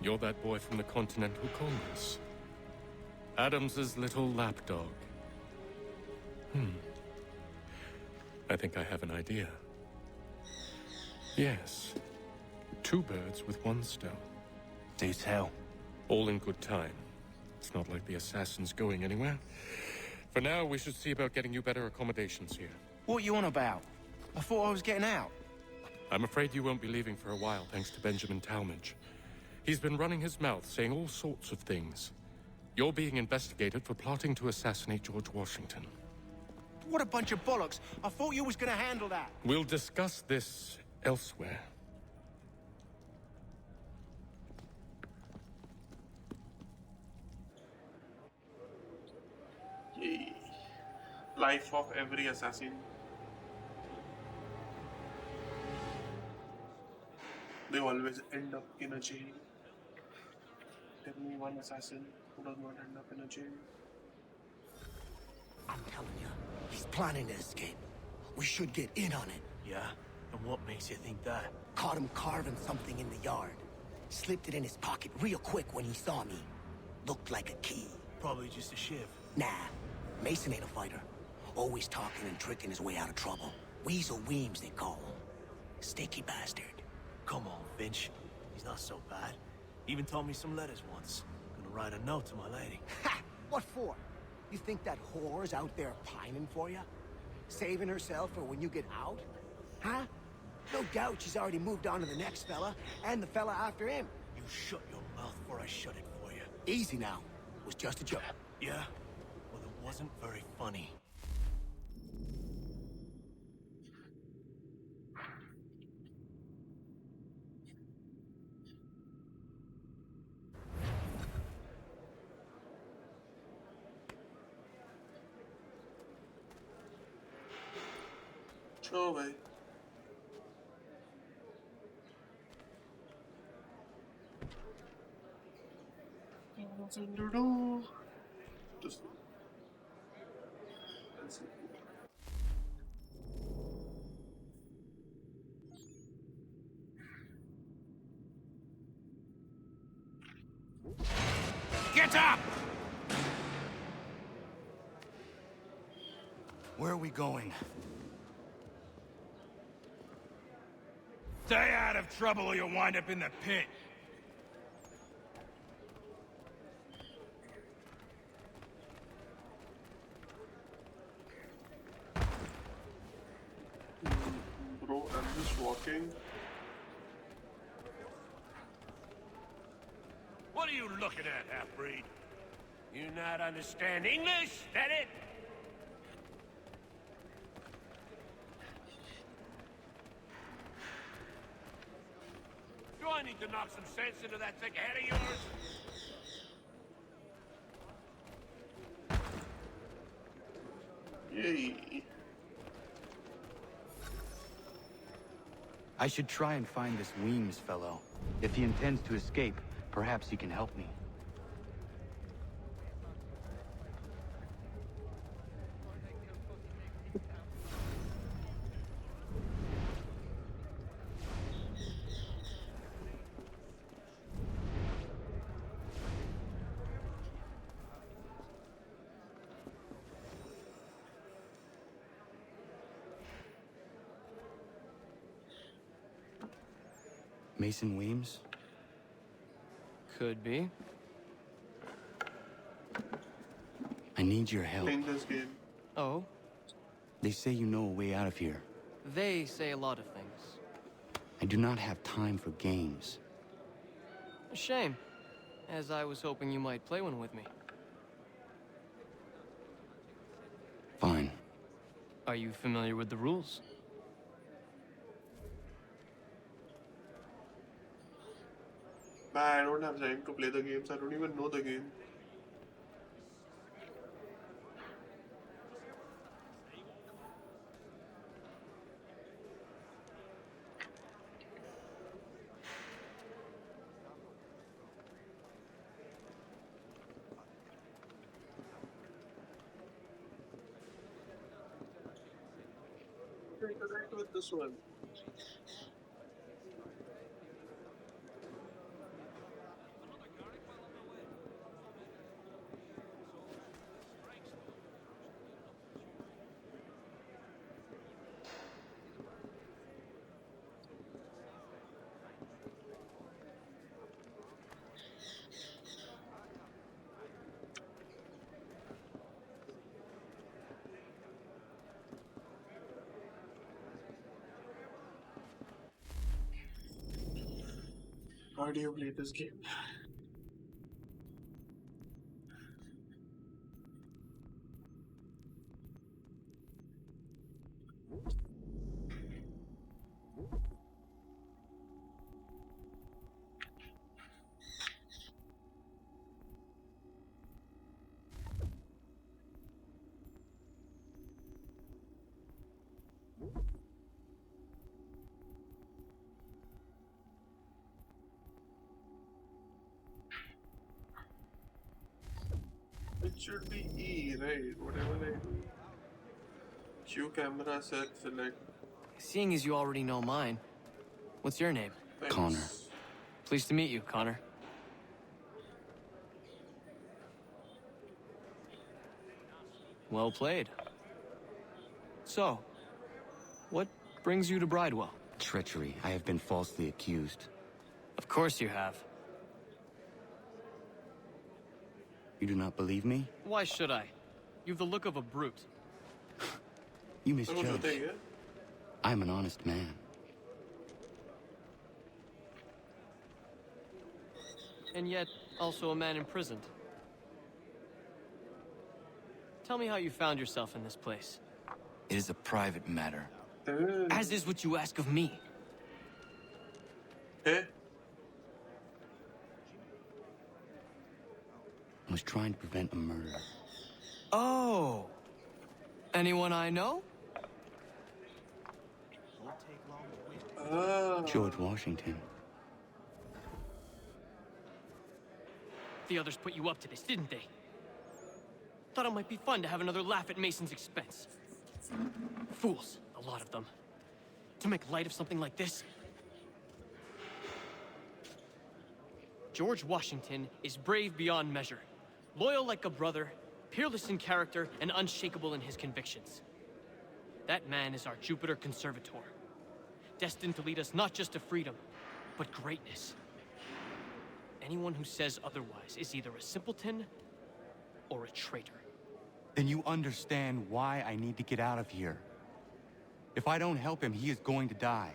You're that boy from the Continental Congress. Adams's little lapdog. I think I have an idea. Yes. 2 birds with 1 stone. Do tell. All in good time. It's not like the assassin's going anywhere. For now, we should see about getting you better accommodations here. What are you on about? I thought I was getting out. I'm afraid you won't be leaving for a while, thanks to Benjamin Talmadge. He's been running his mouth, saying all sorts of things. You're being investigated for plotting to assassinate George Washington. What a bunch of bollocks. I thought you was gonna handle that. We'll discuss this elsewhere. Yay. Life of every assassin. They always end up in a jail. Tell me one assassin who does not end up in a jail. I'm telling you, he's planning to escape. We should get in on it. Yeah? And what makes you think that? Caught him carving something in the yard. Slipped it in his pocket real quick when he saw me. Looked like a key. Probably just a shiv. Nah, Mason ain't a fighter. Always talking and tricking his way out of trouble. Weasel Weems, they call him. Sticky bastard. Come on, Finch. He's not so bad. Even taught me some letters once. Gonna write a note to my lady. Ha! What for? You think that whore's out there pining for you? Saving herself for when you get out? Huh? No doubt she's already moved on to the next fella, and the fella after him. You shut your mouth before I shut it for you. Easy now. It was just a joke. Yeah? Well, it wasn't very funny. Go away. Nothing to do. Just Get up! Where are we going? Stay out of trouble or you'll wind up in the pit. Bro, I'm just walking. What are you looking at, half-breed? You not understand English, that it? I need to knock some sense into that thick head of yours. Yay. I should try and find this Weems fellow. If he intends to escape, perhaps he can help me. Mason Weems? Could be. I need your help. Playing this game. Oh? They say you know a way out of here. They say a lot of things. I do not have time for games. A shame, as I was hoping you might play one with me. Fine. Are you familiar with the rules? I don't have time to play the games. I don't even know the game. Connect with this one. How do you play this game? It should be E, right? Whatever I do. Q camera set select. Seeing as you already know mine, what's your name? Thanks. Connor. Pleased to meet you, Connor. Well played. So, what brings you to Bridewell? Treachery. I have been falsely accused. Of course you have. You do not believe me? Why should I? You've the look of a brute. You misjudge. I'm an honest man. And yet, also a man imprisoned. Tell me how you found yourself in this place. It is a private matter. As is what you ask of me. Eh? I was trying to prevent a murder. Oh! Anyone I know? George Washington. The others put you up to this, didn't they? Thought it might be fun to have another laugh at Mason's expense. Fools, a lot of them. To make light of something like this. George Washington is brave beyond measure. Loyal like a brother, peerless in character, and unshakable in his convictions. That man is our Jupiter Conservator. Destined to lead us not just to freedom, but greatness. Anyone who says otherwise is either a simpleton or a traitor. Then you understand why I need to get out of here. If I don't help him, he is going to die.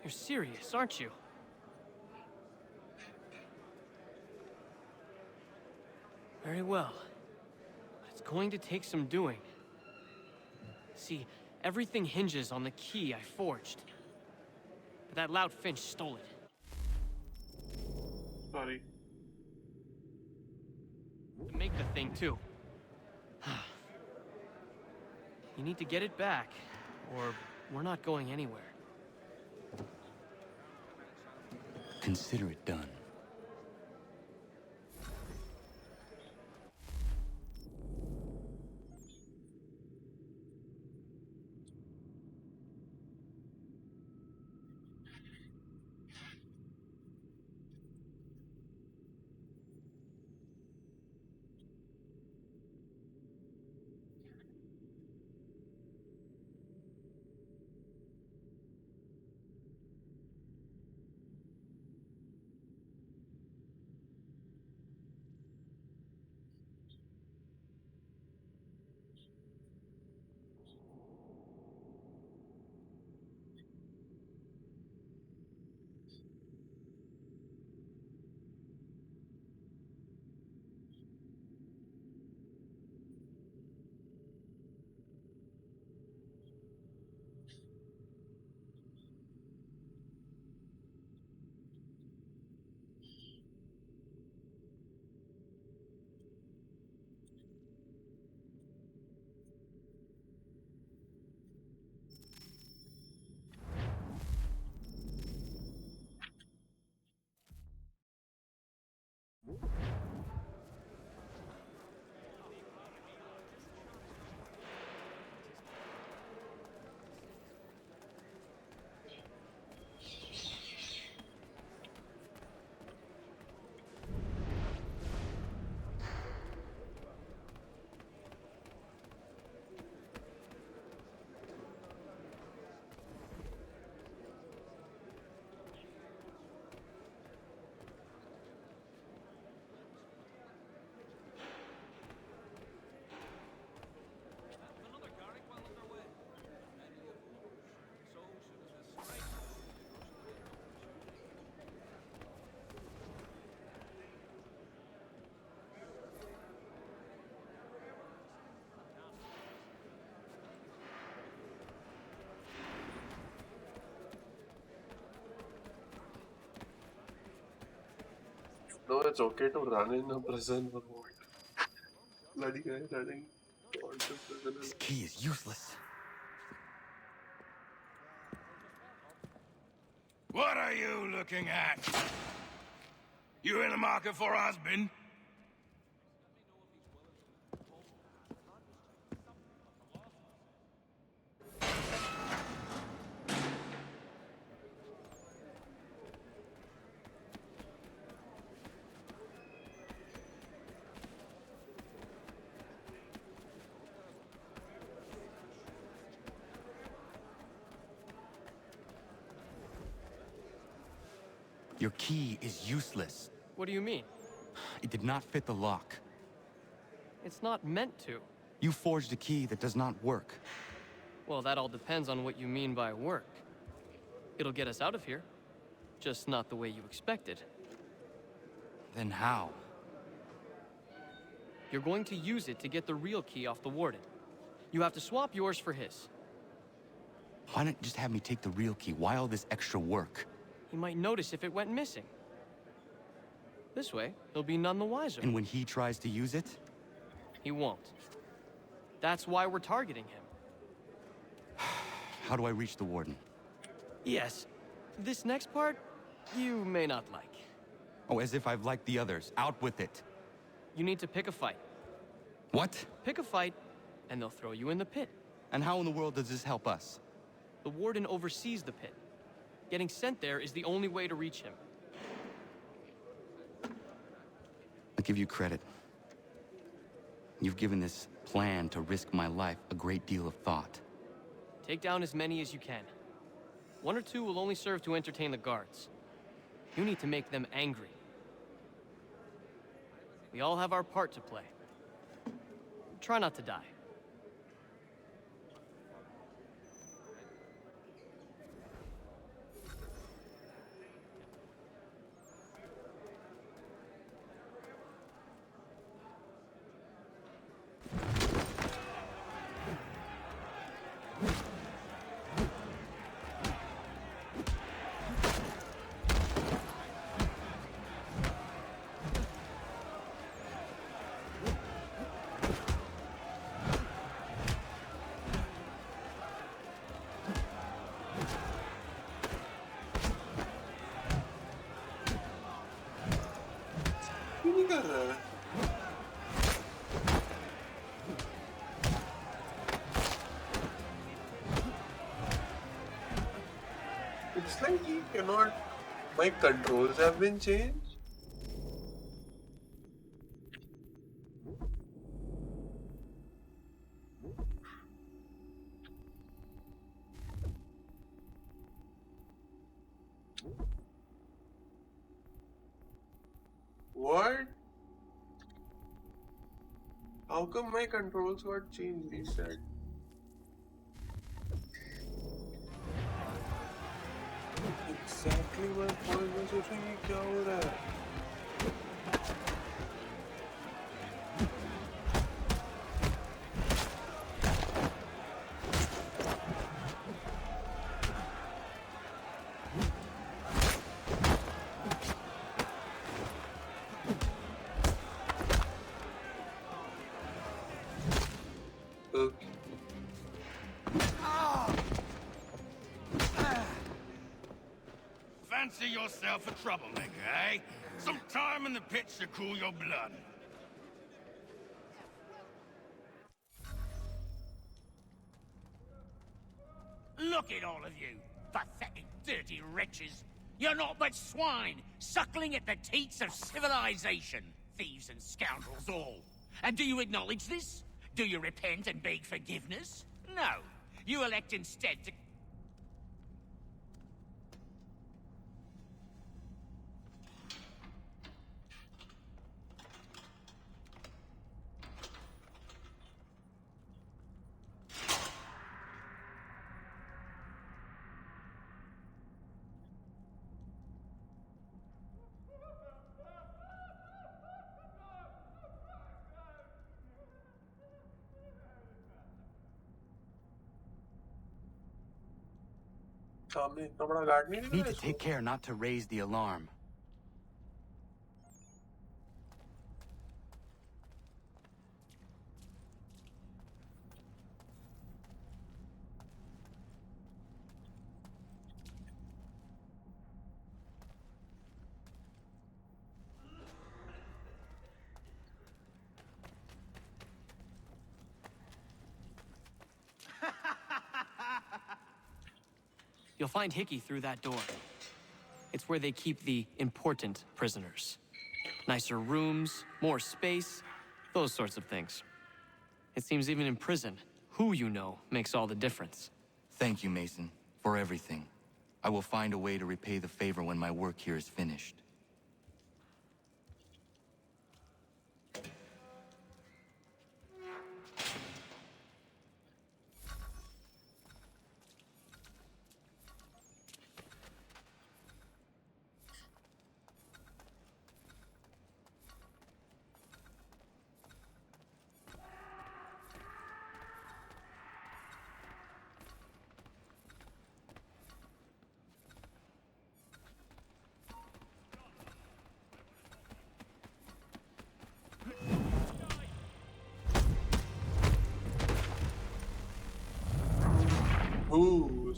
You're serious, aren't you? Very well. But it's going to take some doing. See, Everything hinges on the key I forged. But that loud Finch stole it. Sorry. To make the thing, too. You need to get it back, or we're not going anywhere. Consider it done. No, it's okay to run in a prison or what? Bloody guy running towards the prison. This key is useless. What are you looking at? You in the market for a husband? Your key is useless. What do you mean? It did not fit the lock. It's not meant to. You forged a key that does not work. Well, that all depends on what you mean by work. It'll get us out of here. Just not the way you expected. Then how? You're going to use it to get the real key off the warden. You have to swap yours for his. Why not just have me take the real key? Why all this extra work? He might notice if it went missing. This way, he'll be none the wiser. And when he tries to use it? He won't. That's why we're targeting him. How do I reach the warden? Yes. This next part, you may not like. Oh, as if I've liked the others. Out with it. You need to pick a fight. What? Pick a fight, and they'll throw you in the pit. And how in the world does this help us? The warden oversees the pit. Getting sent there is the only way to reach him. I'll give you credit. You've given this plan to risk my life a great deal of thought. Take down as many as you can. 1 or 2 will only serve to entertain the guards. You need to make them angry. We all have our part to play. Try not to die. It's like you cannot. My controls have been changed. What? How come my controls got changed? Reset. Exactly my point. मैं सोच रहा हूँ ये क्या हो रहा है? Fancy yourself a troublemaker, eh? Some time in the pits to cool your blood. Look at all of you, pathetic, dirty wretches. You're not but swine, suckling at the teats of civilization. Thieves and scoundrels all. And do you acknowledge this? Do you repent and beg forgiveness? No. You elect instead to... सामने इतना बड़ा guard नहीं दिख रहा Need है to take इसको? care not to raise the alarm. You'll find Hickey through that door. It's where they keep the important prisoners. Nicer rooms, more space, those sorts of things. It seems even in prison, who you know makes all the difference. Thank you, Mason, for everything. I will find a way to repay the favor when my work here is finished.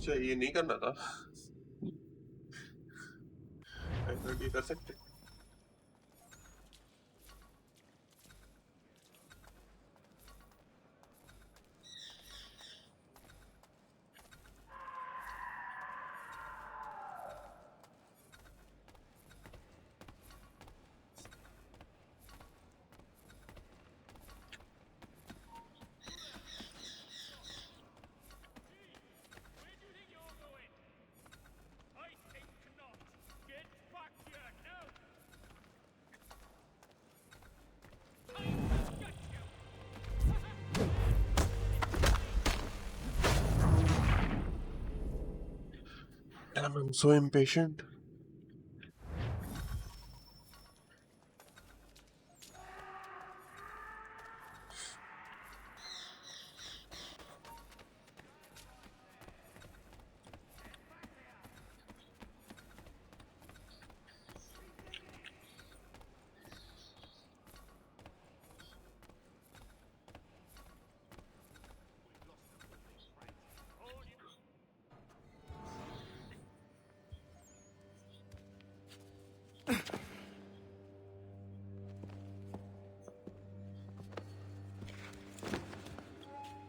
अच्छा ये नहीं करना था ऐसा ये कर सकते Damn, I'm so impatient.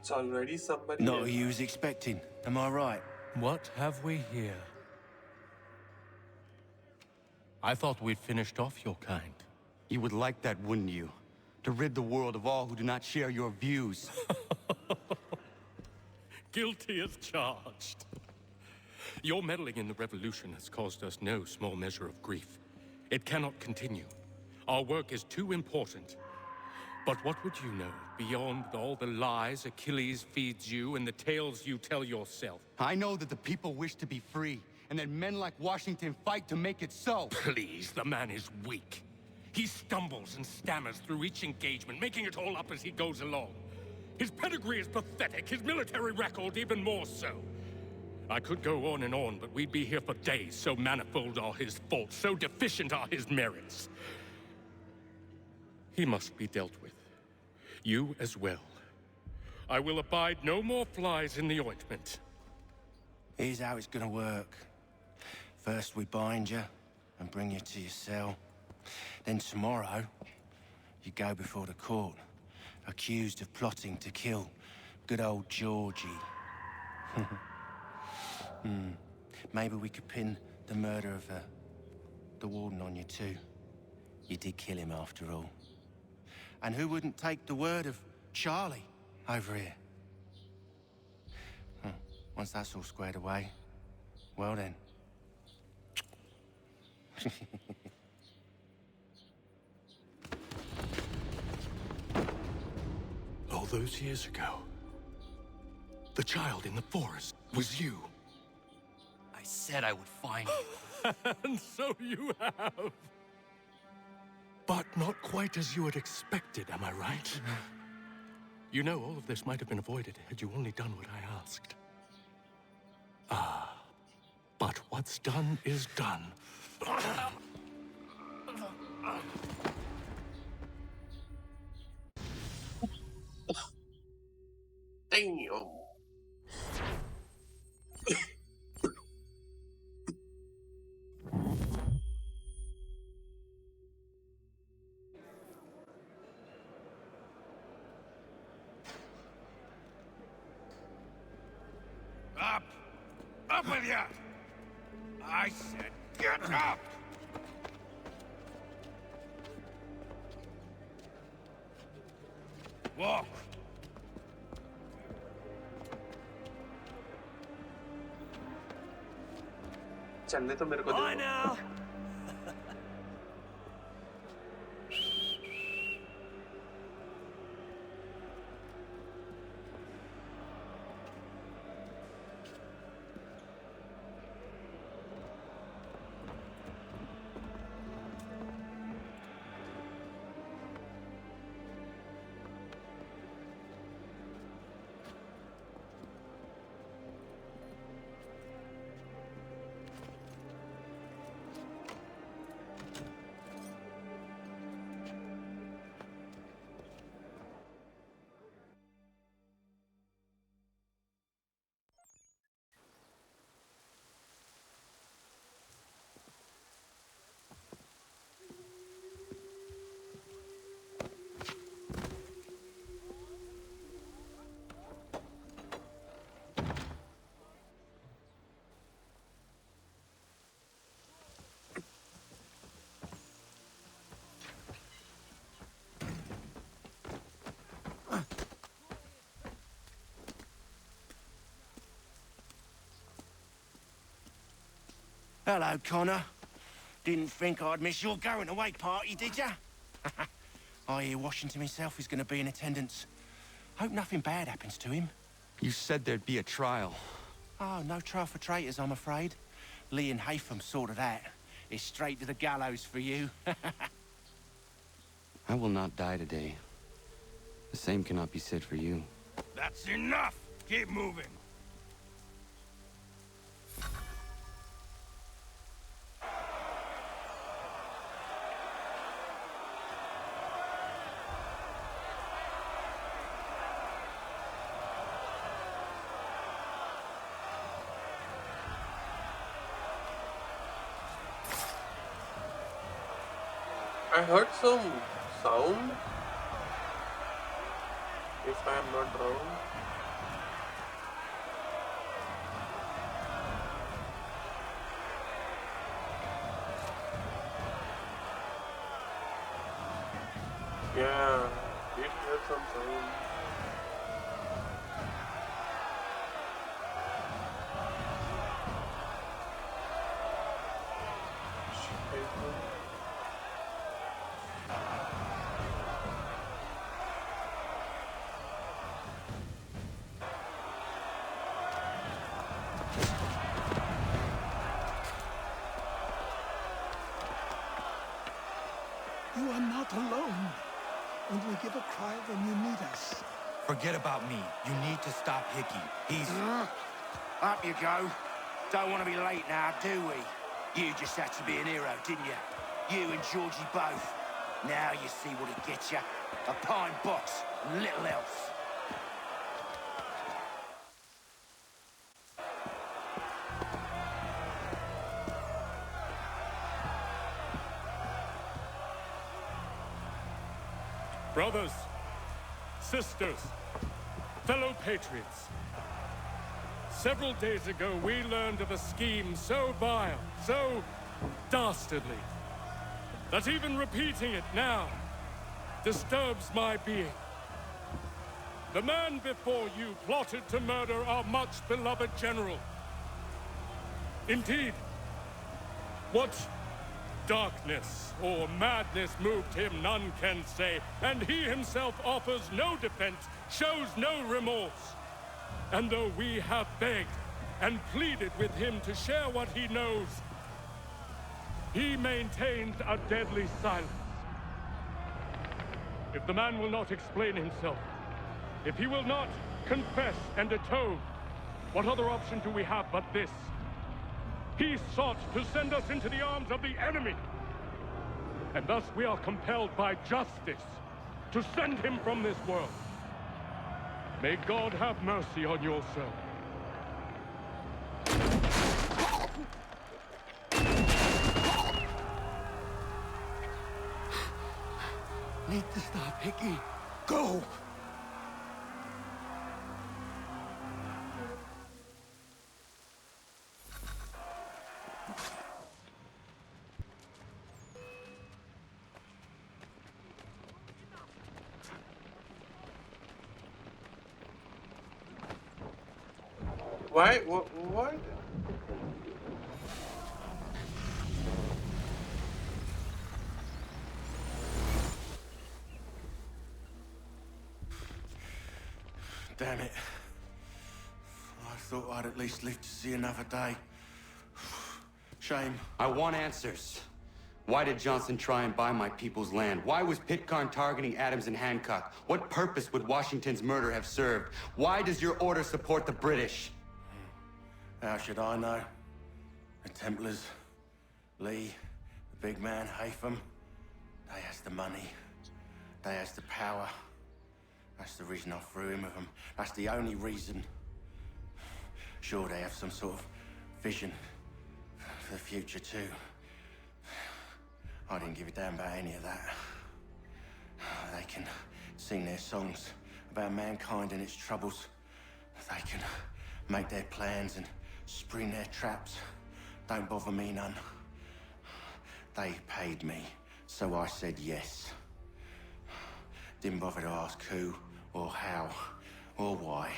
It's already somebody Not else. who you was expecting, am I right? What have we here? I thought we'd finished off your kind. You would like that, wouldn't you? To rid the world of all who do not share your views. Guilty as charged. Your meddling in the revolution has caused us no small measure of grief. It cannot continue. Our work is too important. But what would you know beyond all the lies Achilles feeds you and the tales you tell yourself? I know that the people wish to be free, and that men like Washington fight to make it so. Please, the man is weak. He stumbles and stammers through each engagement, making it all up as he goes along. His pedigree is pathetic, his military record even more so. I could go on, but we'd be here for days, so manifold are his faults, so deficient are his merits. He must be dealt with. You as well. I will abide no more flies in the ointment. Here's how it's gonna work. First we bind you and bring you to your cell. Then tomorrow, you go before the court, accused of plotting to kill good old Georgie. Maybe we could pin the murder of the warden on you too. You did kill him after all. And who wouldn't take the word of Charlie over here? Once that's all squared away, well then. All those years ago, the child in the forest was you. I said I would find you. And so you have. But not quite as you had expected, am I right? You know, all of this might have been avoided had you only done what I asked. But what's done is done. Damn. Up! Up with ya! I said, get up! Walk! चलने तो मेरे को दे दो। now. Hello, Connor. Didn't think I'd miss your going away party, did ya? I hear Washington himself is going to be in attendance. Hope nothing bad happens to him. You said there'd be a trial. Oh, no trial for traitors, I'm afraid. Lee and Haytham sorted that. It's straight to the gallows for you. I will not die today. The same cannot be said for you. That's enough! Keep moving! I heard some sound, if I am not wrong. Yeah, did get some sound. You are not alone. Only give a cry when you need us. Forget about me. You need to stop Hickey. He's... Up you go. Don't want to be late now, do we? You just had to be an hero, didn't you? You and Georgie both. Now you see what it gets you. A pine box, and little else. Brothers, sisters, fellow patriots. Several days ago, we learned of a scheme so vile, so dastardly, that even repeating it now disturbs my being. The man before you plotted to murder our much-beloved general. Indeed, what darkness or madness moved him, none can say, and he himself offers no defense, shows no remorse. And though we have begged and pleaded with him to share what he knows, he maintains a deadly silence. If the man will not explain himself, if he will not confess and atone, what other option do we have but this? He sought to send us into the arms of the enemy. And thus we are compelled by justice to send him from this world. May God have mercy on your soul. Need to stop Hickey. Go! Why? What? Damn it. I thought I'd at least live to see another day. Shame. I want answers. Why did Johnson try and buy my people's land? Why was Pitcairn targeting Adams and Hancock? What purpose would Washington's murder have served? Why does your order support the British? How should I know? The Templars, Lee, the big man, Haytham, they has the money. They has the power. That's the reason I threw in with them. That's the only reason. Sure, they have some sort of vision for the future, too. I didn't give a damn about any of that. They can sing their songs about mankind and its troubles. They can make their plans and spring their traps. Don't bother me none. They paid me, so I said yes. Didn't bother to ask who, or how, or why.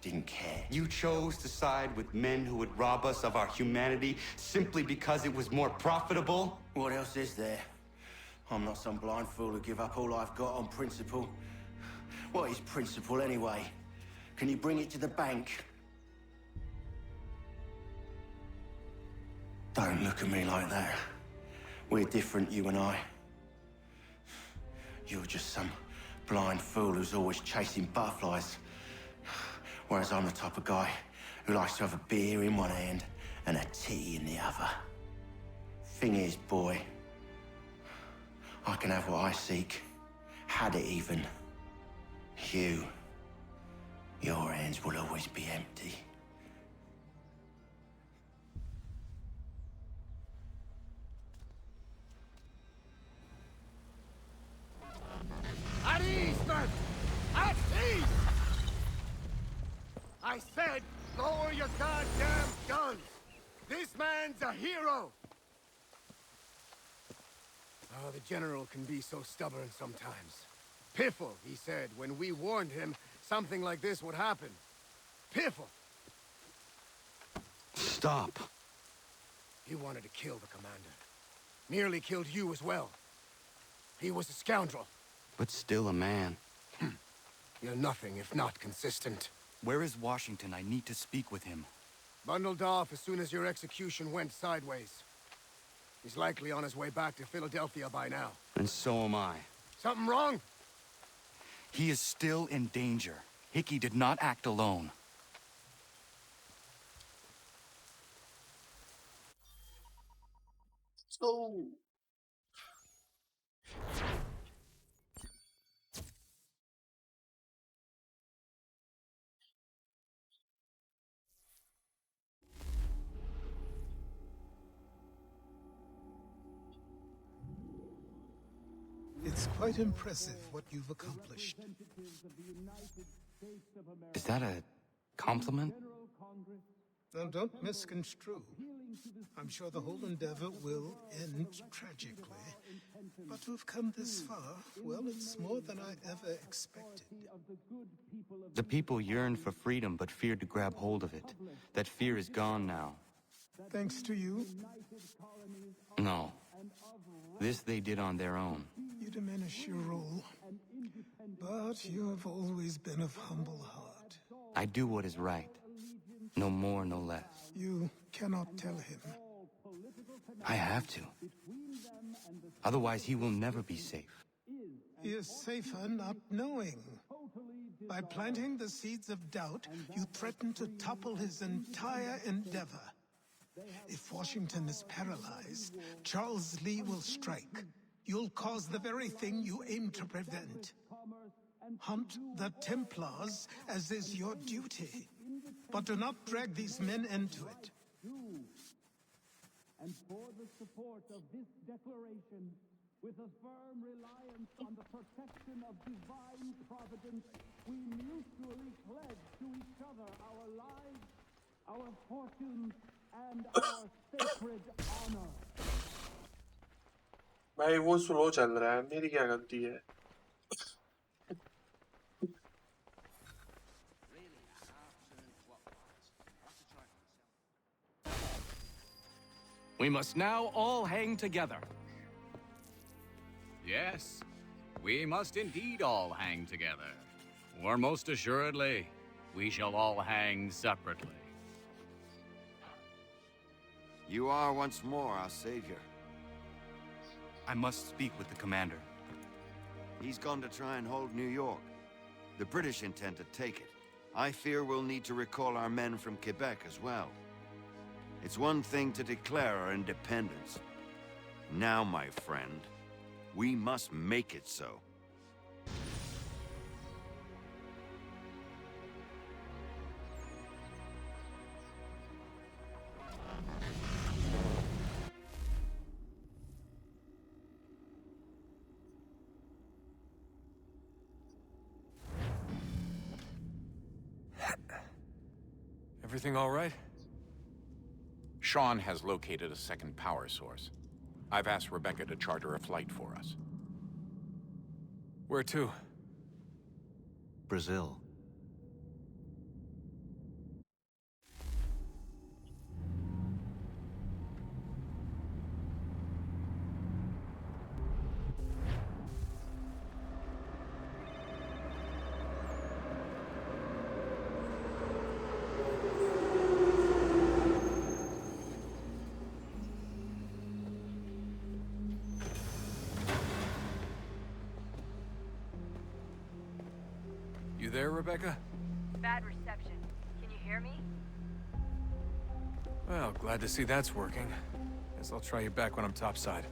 Didn't care. You chose to side with men who would rob us of our humanity simply because it was more profitable? What else is there? I'm not some blind fool to give up all I've got on principle. What is principle anyway? Can you bring it to the bank? Don't look at me like that. We're different, you and I. You're just some blind fool who's always chasing butterflies. Whereas I'm the type of guy who likes to have a beer in one hand and a tea in the other. Thing is, boy, I can have what I seek. Had it even. Your hands will always be empty. At ease, men! At ease! I said, lower your goddamn guns! This man's a hero! Oh, the General can be so stubborn sometimes. Piffle, he said, when we warned him something like this would happen. Piffle! Stop. He wanted to kill the commander. Nearly killed you as well. He was a scoundrel. But still a man. You're nothing if not consistent. Where is Washington? I need to speak with him. Bundled off as soon as your execution went sideways. He's likely on his way back to Philadelphia by now. And so am I. Something wrong? He is still in danger. Hickey did not act alone. So... It's quite impressive what you've accomplished. Is that a compliment? Now, don't misconstrue. I'm sure the whole endeavor will end tragically. But to have come this far, well, it's more than I ever expected. The people yearned for freedom but feared to grab hold of it. That fear is gone now. Thanks to you? No. This they did on their own. You diminish your role. But you have always been of humble heart. I do what is right. No more, no less. You cannot tell him. I have to. Otherwise, he will never be safe. He is safer not knowing. By planting the seeds of doubt, you threaten to topple his entire endeavor. If Washington is paralyzed, Charles Lee will strike. You'll cause the very thing you aim to prevent. Hunt the Templars, as is your duty. But do not drag these men into it. And for the support of this declaration, with a firm reliance on the protection of divine providence, we mutually pledge to each other our lives, our fortunes, and our sacred honor. भाई वो slow चल रहा है, मेरी क्या गलती है? We must now all hang together. Yes, we must indeed all hang together. Or most assuredly, we shall all hang separately. You are once more our savior. I must speak with the commander. He's gone to try and hold New York. The British intend to take it. I fear we'll need to recall our men from Quebec as well. It's one thing to declare our independence. Now, my friend, we must make it so. Everything all right? Sean has located a second power source. I've asked Rebecca to charter a flight for us. Where to? Brazil. You there, Rebecca? Bad reception. Can you hear me? Well, glad to see that's working. Guess I'll try you back when I'm topside.